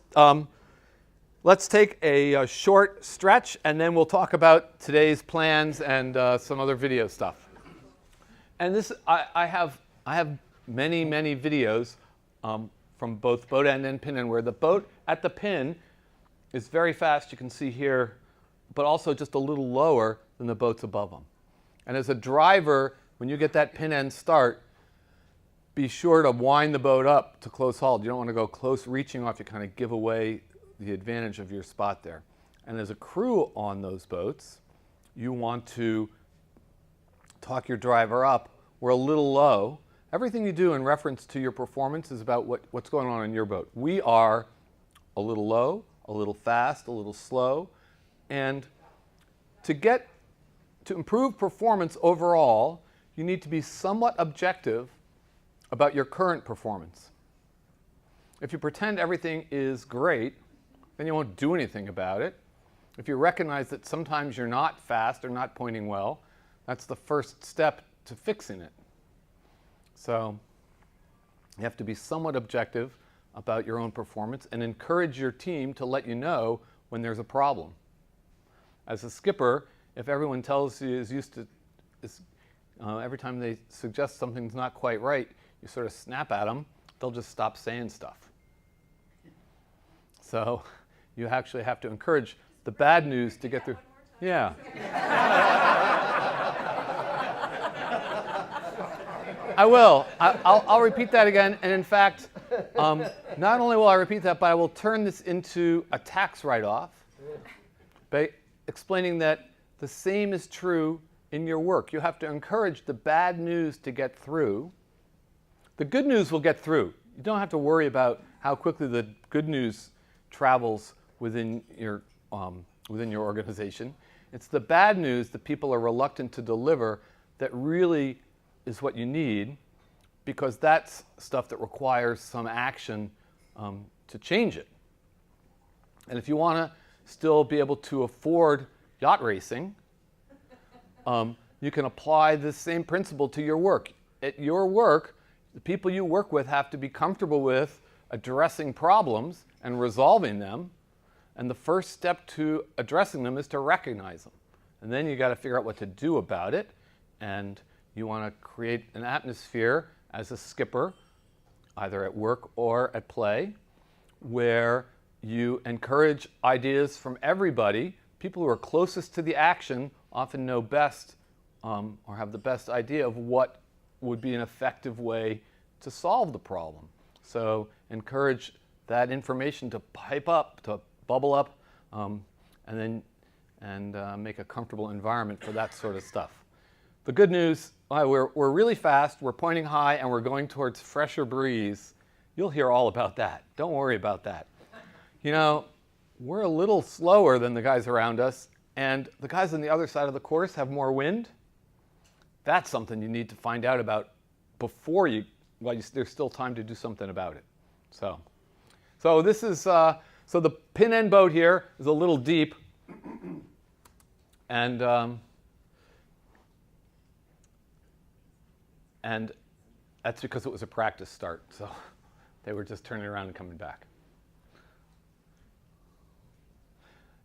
take a short stretch, and then we'll talk about today's plans and some other video stuff. And this, I have many videos from both boat end and pin end, where the boat at the pin is very fast. You can see here, but also just a little lower than the boats above them. And as a driver, when you get that pin end start, be sure to wind the boat up to close haul. You don't want to go close reaching off. You kind of give away the advantage of your spot there. And as a crew on those boats, you want to talk your driver up. We're a little low. Everything you do in reference to your performance is about what's going on in your boat. We are a little low, a little fast, a little slow. And to improve performance overall, you need to be somewhat objective about your current performance. If you pretend everything is great, then you won't do anything about it. If you recognize that sometimes you're not fast or not pointing well, that's the first step to fixing it. So you have to be somewhat objective about your own performance and encourage your team to let you know when there's a problem. As a skipper, if everyone tells you every time they suggest something's not quite right, you sort of snap at them, they'll just stop saying stuff. So you actually have to encourage the bad news to get through. Yeah. I will. I'll repeat that again. And in fact, not only will I repeat that, but I will turn this into a tax write-off by explaining that the same is true in your work. You have to encourage the bad news to get through. The good news will get through. You don't have to worry about how quickly the good news travels within your organization. It's the bad news that people are reluctant to deliver that really is what you need, because that's stuff that requires some action to change it. And if you want to still be able to afford yacht racing, you can apply the same principle to your work. At your work, the people you work with have to be comfortable with addressing problems and resolving them. And the first step to addressing them is to recognize them. And then you got to figure out what to do about it. And you want to create an atmosphere as a skipper, either at work or at play, where you encourage ideas from everybody. People who are closest to the action often know best or have the best idea of what would be an effective way to solve the problem. So encourage that information to pipe up, to bubble up, and make a comfortable environment for that sort of stuff. The good news, we're really fast, we're pointing high, and we're going towards fresher breeze. You'll hear all about that. Don't worry about that. You know, we're a little slower than the guys around us, and the guys on the other side of the course have more wind. That's something you need to find out about before there's still time to do something about it. So this is, so the pin end boat here is a little deep, and that's because it was a practice start. So they were just turning around and coming back.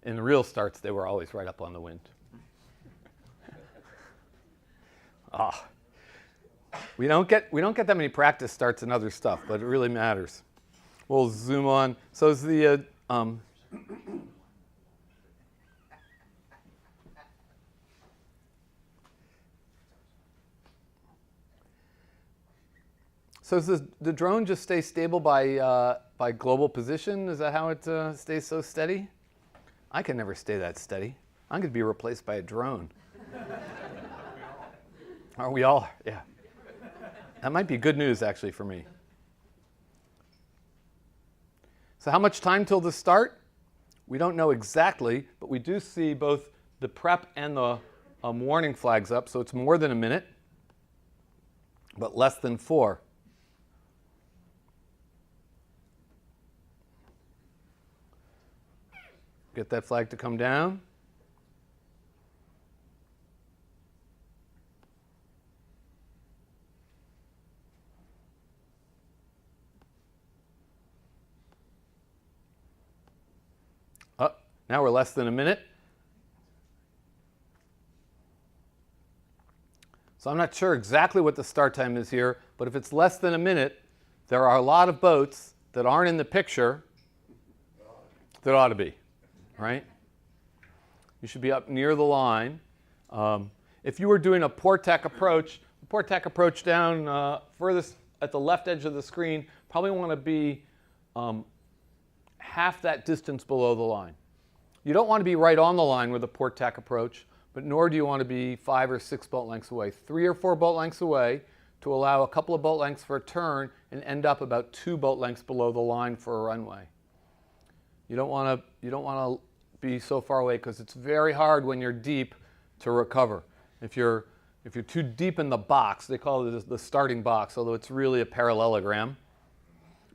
In the real starts, they were always right up on the wind. We don't get that many practice starts and other stuff, but it really matters. We'll zoom on. So is the so does the drone just stay stable by global position? Is that how it stays so steady? I can never stay that steady. I'm going to be replaced by a drone. Are we all? Yeah. That might be good news, actually, for me. So how much time till the start? We don't know exactly, but we do see both the prep and the warning flags up, so it's more than a minute, but less than 4. Get that flag to come down. Now we're less than a minute. So I'm not sure exactly what the start time is here, but if it's less than a minute, there are a lot of boats that aren't in the picture that ought to be, right? You should be up near the line. If you were doing a port tack approach, the port tack approach down furthest at the left edge of the screen probably want to be half that distance below the line. You don't want to be right on the line with a port tack approach, but nor do you want to be 5 or 6 boat lengths away. 3 or 4 boat lengths away to allow a couple of boat lengths for a turn and end up about 2 boat lengths below the line for a runway. You don't want to be so far away because it's very hard when you're deep to recover. If you're too deep in the box, they call it the starting box, although it's really a parallelogram.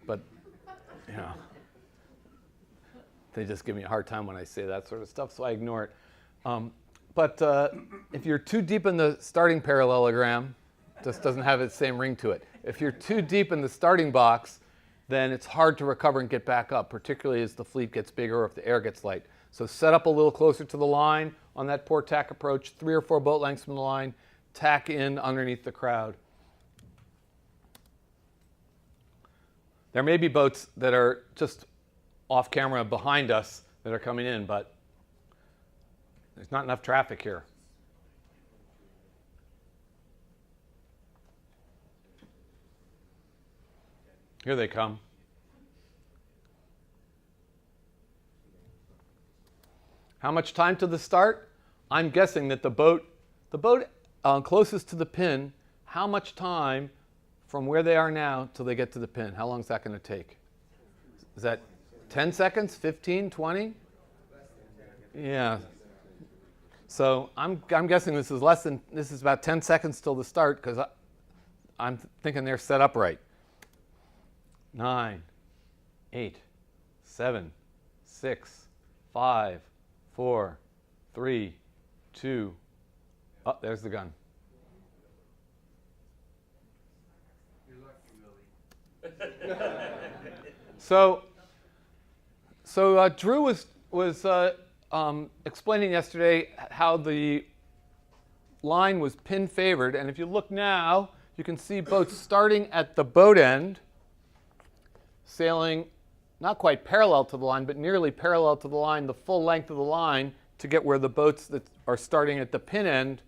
But you know, they just give me a hard time when I say that sort of stuff, so I ignore it. But if you're too deep in the starting parallelogram, it just doesn't have its same ring to it. If you're too deep in the starting box, then it's hard to recover and get back up, particularly as the fleet gets bigger or if the air gets light. So set up a little closer to the line on that port tack approach, 3 or 4 boat lengths from the line, tack in underneath the crowd. There may be boats that are just off camera behind us that are coming in, but there's not enough traffic here. Here they come. How much time to the start? I'm guessing that the boat closest to the pin, how much time from where they are now till they get to the pin? How long is that going to take? Is that 10 seconds, 15, 20? Yeah. So I'm guessing this is about 10 seconds till the start because I'm thinking they're set up right. 9, 8, 7, 6, 5, 4, 3, 2. Oh, there's the gun. You're lucky, Willie. So Drew was explaining yesterday how the line was pin favored, and if you look now, you can see boats starting at the boat end, sailing not quite parallel to the line, but nearly parallel to the line, the full length of the line to get where the boats that are starting at the pin end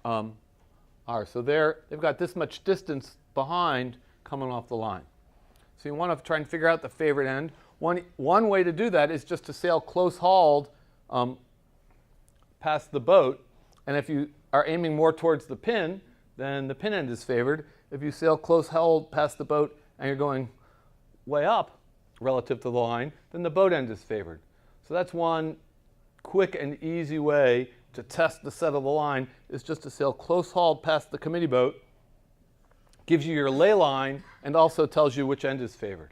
are. So they've got this much distance behind coming off the line. So you want to try and figure out the favored end. One way to do that is just to sail close hauled past the boat, and if you are aiming more towards the pin, then the pin end is favored. If you sail close hauled past the boat and you're going way up relative to the line, then the boat end is favored. So that's one quick and easy way to test the set of the line, is just to sail close hauled past the committee boat, gives you your ley line, and also tells you which end is favored.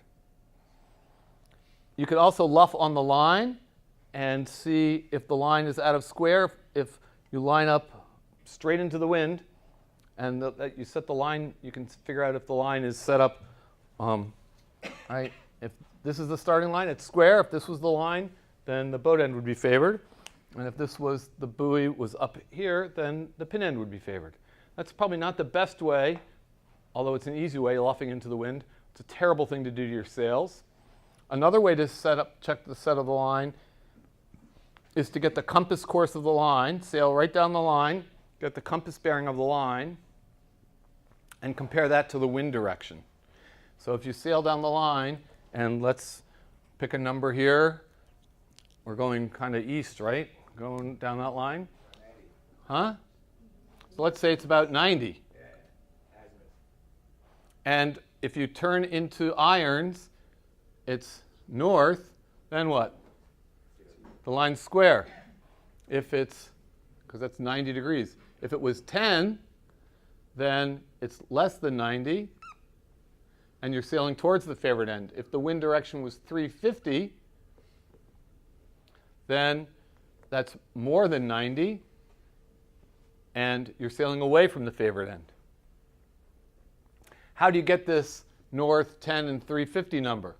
You could also luff on the line and see if the line is out of square. If you line up straight into the wind and you set the line, you can figure out if the line is set up right. If this is the starting line, it's square. If this was the line, then the boat end would be favored. And if this was the buoy was up here, then the pin end would be favored. That's probably not the best way, although it's an easy way, luffing into the wind. It's a terrible thing to do to your sails. Another way to check the set of the line is to get the compass course of the line, sail right down the line, get the compass bearing of the line, and compare that to the wind direction. So if you sail down the line, and let's pick a number here. We're going kind of east, right? Going down that line. Huh? So let's say it's about 90. Yeah, azimuth. And if you turn into irons, it's north, then what? The line's square. If it's, because that's 90 degrees. If it was 10, then it's less than 90, and you're sailing towards the favored end. If the wind direction was 350, then that's more than 90, and you're sailing away from the favored end. How do you get this north, 10, and 350 number?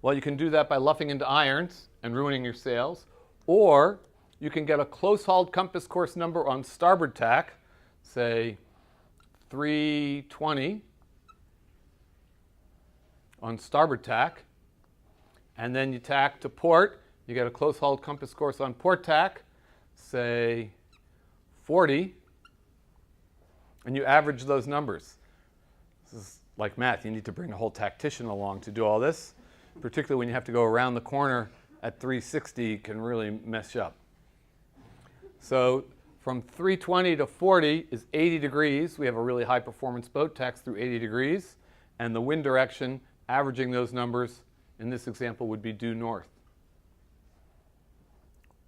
Well, you can do that by luffing into irons and ruining your sails, or you can get a close-hauled compass course number on starboard tack, say 320 on starboard tack, and then you tack to port. You get a close-hauled compass course on port tack, say 40, and you average those numbers. This is like math. You need to bring a whole tactician along to do all this, particularly when you have to go around the corner at 360, can really mess you up. So from 320 to 40 is 80 degrees. We have a really high-performance boat, tacks through 80 degrees, and the wind direction, averaging those numbers, in this example, would be due north.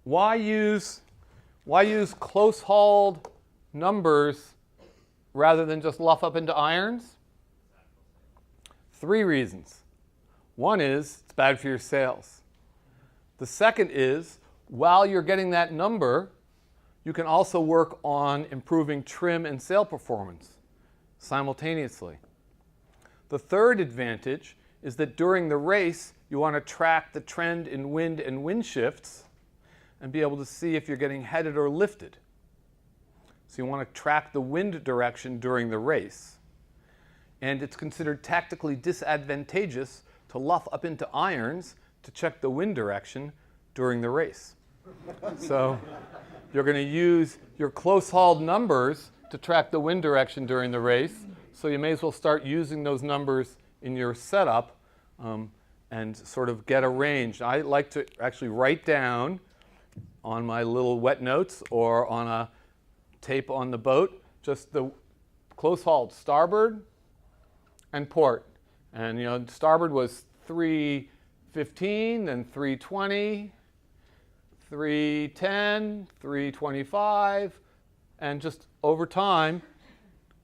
Why use close-hauled numbers rather than just luff up into irons? 3 reasons. One is it's bad for your sails. The second is, while you're getting that number, you can also work on improving trim and sail performance simultaneously. The third advantage is that during the race, you want to track the trend in wind and wind shifts and be able to see if you're getting headed or lifted. So you want to track the wind direction during the race. And it's considered tactically disadvantageous to luff up into irons to check the wind direction during the race. So you're going to use your close-hauled numbers to track the wind direction during the race. So you may as well start using those numbers in your setup and sort of get a range. I like to actually write down on my little wet notes or on a tape on the boat just the close-hauled starboard and port. And starboard was 315, then 320, 310, 325, and just over time,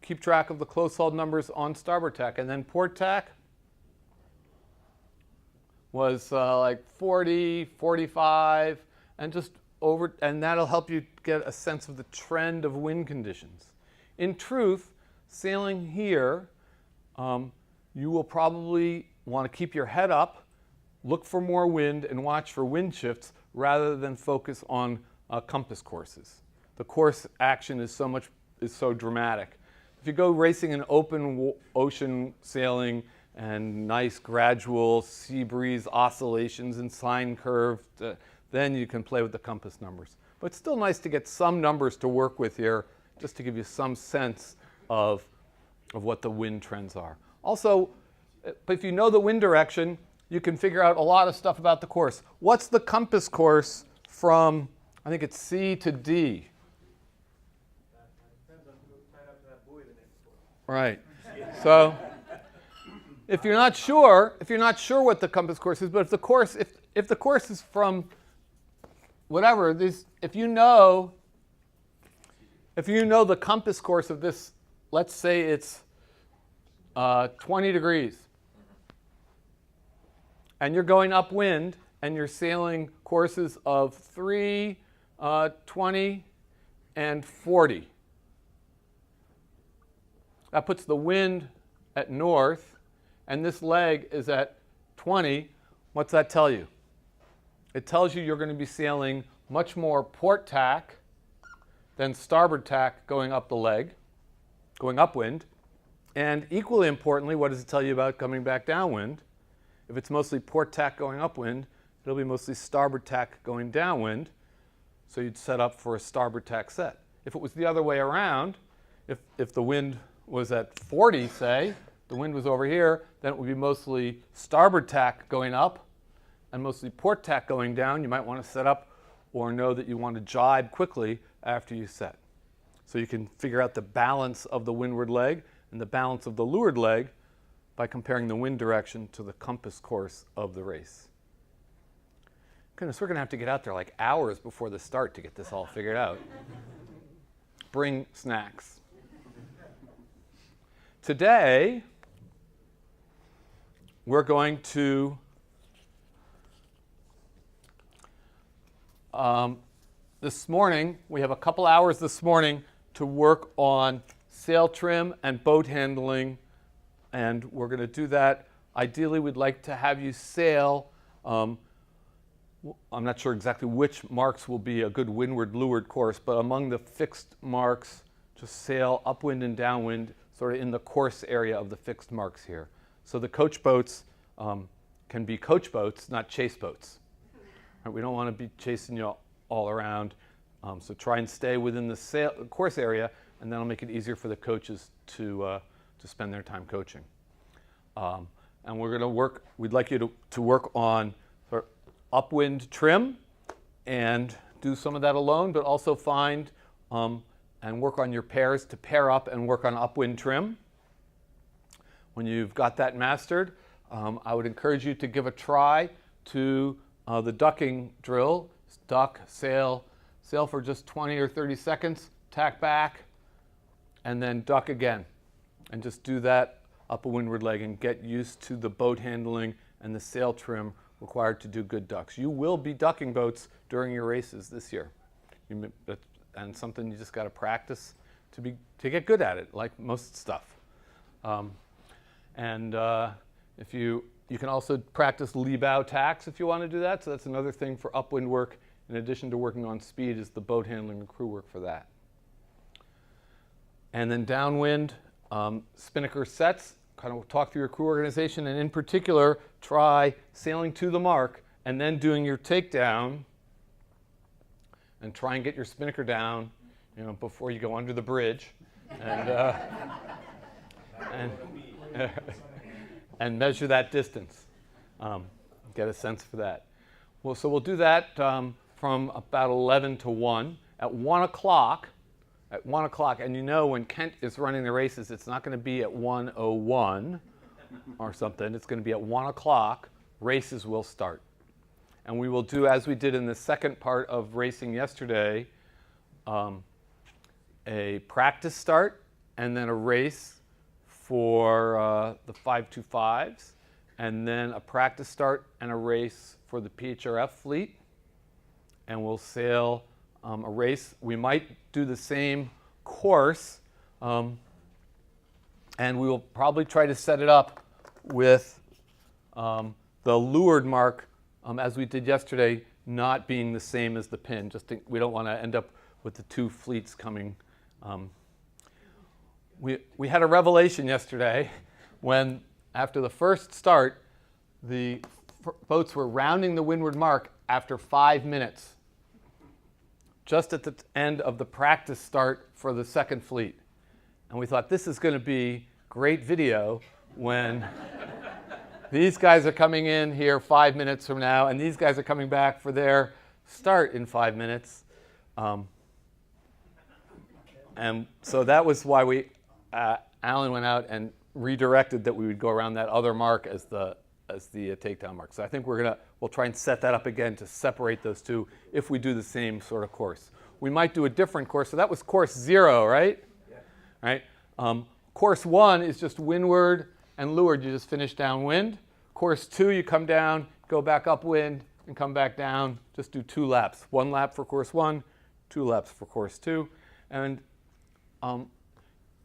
keep track of the close-hauled numbers on starboard tack. And then port tack was like 40, 45, and just over, and that'll help you get a sense of the trend of wind conditions. In truth, sailing here, you will probably want to keep your head up, look for more wind, and watch for wind shifts rather than focus on compass courses. The course action is so dramatic. If you go racing in open ocean sailing and nice gradual sea breeze oscillations and sine curve, then you can play with the compass numbers. But it's still nice to get some numbers to work with here just to give you some sense of what the wind trends are. Also, if you know the wind direction, you can figure out a lot of stuff about the course. What's the compass course from, I think it's C to D? Right. So if you're not sure what the compass course is, but if the course is from whatever, if you know the compass course of this, let's say it's 20 degrees, and you're going upwind, and you're sailing courses of 3, 20, and 40. That puts the wind at north, and this leg is at 20. What's that tell you? It tells you you're going to be sailing much more port tack than starboard tack going up the leg, going upwind. And equally importantly, what does it tell you about coming back downwind? If it's mostly port tack going upwind, it'll be mostly starboard tack going downwind. So you'd set up for a starboard tack set. If it was the other way around, if the wind was at 40, say, the wind was over here, then it would be mostly starboard tack going up and mostly port tack going down. You might want to set up or know that you want to jibe quickly after you set. So you can figure out the balance of the windward leg and the balance of the leeward leg by comparing the wind direction to the compass course of the race. Goodness, we're going to have to get out there like hours before the start to get this all figured out. Bring snacks. Today, we're going to this morning, we have a couple hours this morning to work on sail trim and boat handling, and we're going to do that. Ideally, we'd like to have you sail. I'm not sure exactly which marks will be a good windward-leeward course, but among the fixed marks, just sail upwind and downwind, sort of in the course area of the fixed marks here. So the coach boats can be coach boats, not chase boats. Right, we don't want to be chasing you all around. So try and stay within the course area, and that'll make it easier for the coaches to spend their time coaching. And we're going to work, we'd like you to work on sort of upwind trim and do some of that alone, but also find and work on your pairs to pair up and work on upwind trim. When you've got that mastered, I would encourage you to give a try to the ducking drill. Duck, sail for just 20 or 30 seconds, tack back, and then duck again. And just do that up a windward leg and get used to the boat handling and the sail trim required to do good ducks. You will be ducking boats during your races this year. And something you just got to practice to get good at it, like most stuff. If you can also practice lee bow tacks if you want to do that. So that's another thing for upwind work. In addition to working on speed, is the boat handling and crew work for that. And then downwind, spinnaker sets, kind of talk through your crew organization, and in particular, try sailing to the mark and then doing your takedown and try and get your spinnaker down, before you go under the bridge. And measure that distance. Get a sense for that. Well, so we'll do that from about 11 to 1. At 1 o'clock, and when Kent is running the races, it's not going to be at 1:01 or something. It's going to be at 1 o'clock. Races will start. And we will do, as we did in the second part of racing yesterday, a practice start and then a race for the 525s, and then a practice start and a race for the PHRF fleet. And we'll sail a race. We might do the same course, and we will probably try to set it up with the leeward mark, as we did yesterday, not being the same as the pin. We don't want to end up with the two fleets coming. We had a revelation yesterday when, after the first start, the boats were rounding the windward mark after 5 minutes, just at the end of the practice start for the second fleet. And we thought, this is going to be great video when these guys are coming in here 5 minutes from now, and these guys are coming back for their start in 5 minutes. And so that was why Alan went out and redirected that we would go around that other mark as the takedown mark. So I think we'll try and set that up again to separate those two if we do the same sort of course. We might do a different course. So that was course 0, right? Yeah. Right. Course 1 is just windward and leeward. You just finish downwind. Course 2, you come down, go back upwind, and come back down. Just do 2 laps. 1 lap for course 1, 2 laps for course 2. And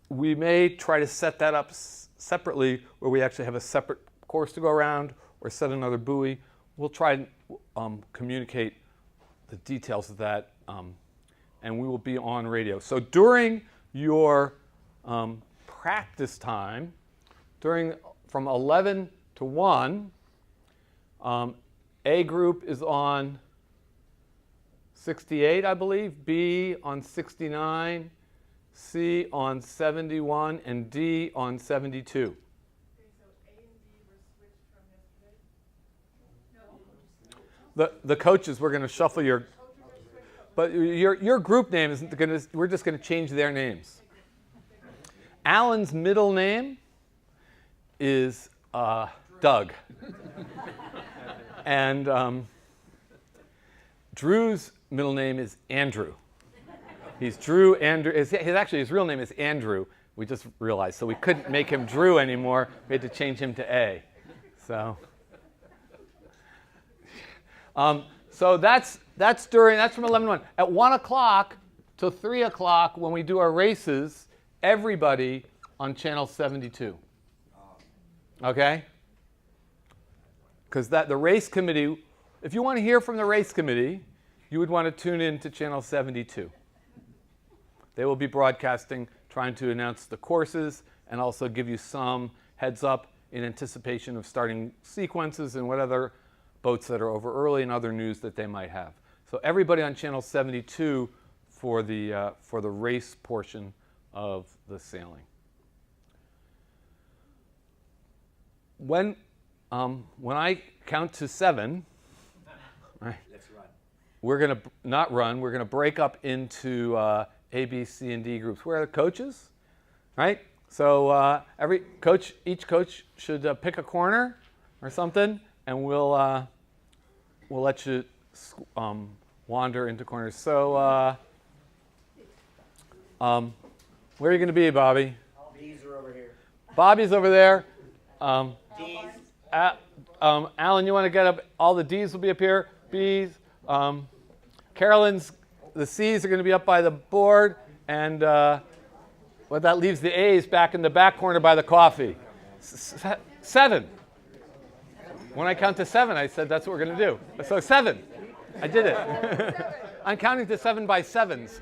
we may try to set that up separately, where we actually have a separate course to go around or set another buoy. We'll try and communicate the details of that, and we will be on radio. So during your practice time, from 11 to 1, A group is on 68, I believe, B on 69, C on 71, and D on 72. Okay, so A and B were switched from yesterday? No. The coaches, we're going to shuffle your... Coaches are switched, But your group name isn't going to, we're just going to change their names. Alan's middle name is Doug. And Drew's middle name is Andrew. He's Drew Andrew. His real name is Andrew. We just realized, so we couldn't make him Drew anymore. We had to change him to A. So that's from 11 to 1. At 1 o'clock to 3 o'clock, when we do our races, everybody on channel 72. Okay? Because the race committee, if you want to hear from the race committee, you would want to tune in to channel 72. They will be broadcasting, trying to announce the courses and also give you some heads up in anticipation of starting sequences and what other boats that are over early and other news that they might have. So everybody on channel 72 for the race portion of the sailing. When I count to 7, right, Let's run. we're going to not run. We're going to break up into A, B, C, and D groups. Where are the coaches? Right? So each coach should pick a corner or something, and we'll let you wander into corners. So where are you going to be, Bobby? Bees are over here. Bobby's over there. D's. Alan, you want to get up? All the D's will be up here. B's. Carolyn's, the C's are going to be up by the board. And that leaves the A's back in the back corner by the coffee. 7. When I count to 7, I said that's what we're going to do. So 7. I did it. I'm counting to 7 by 7s.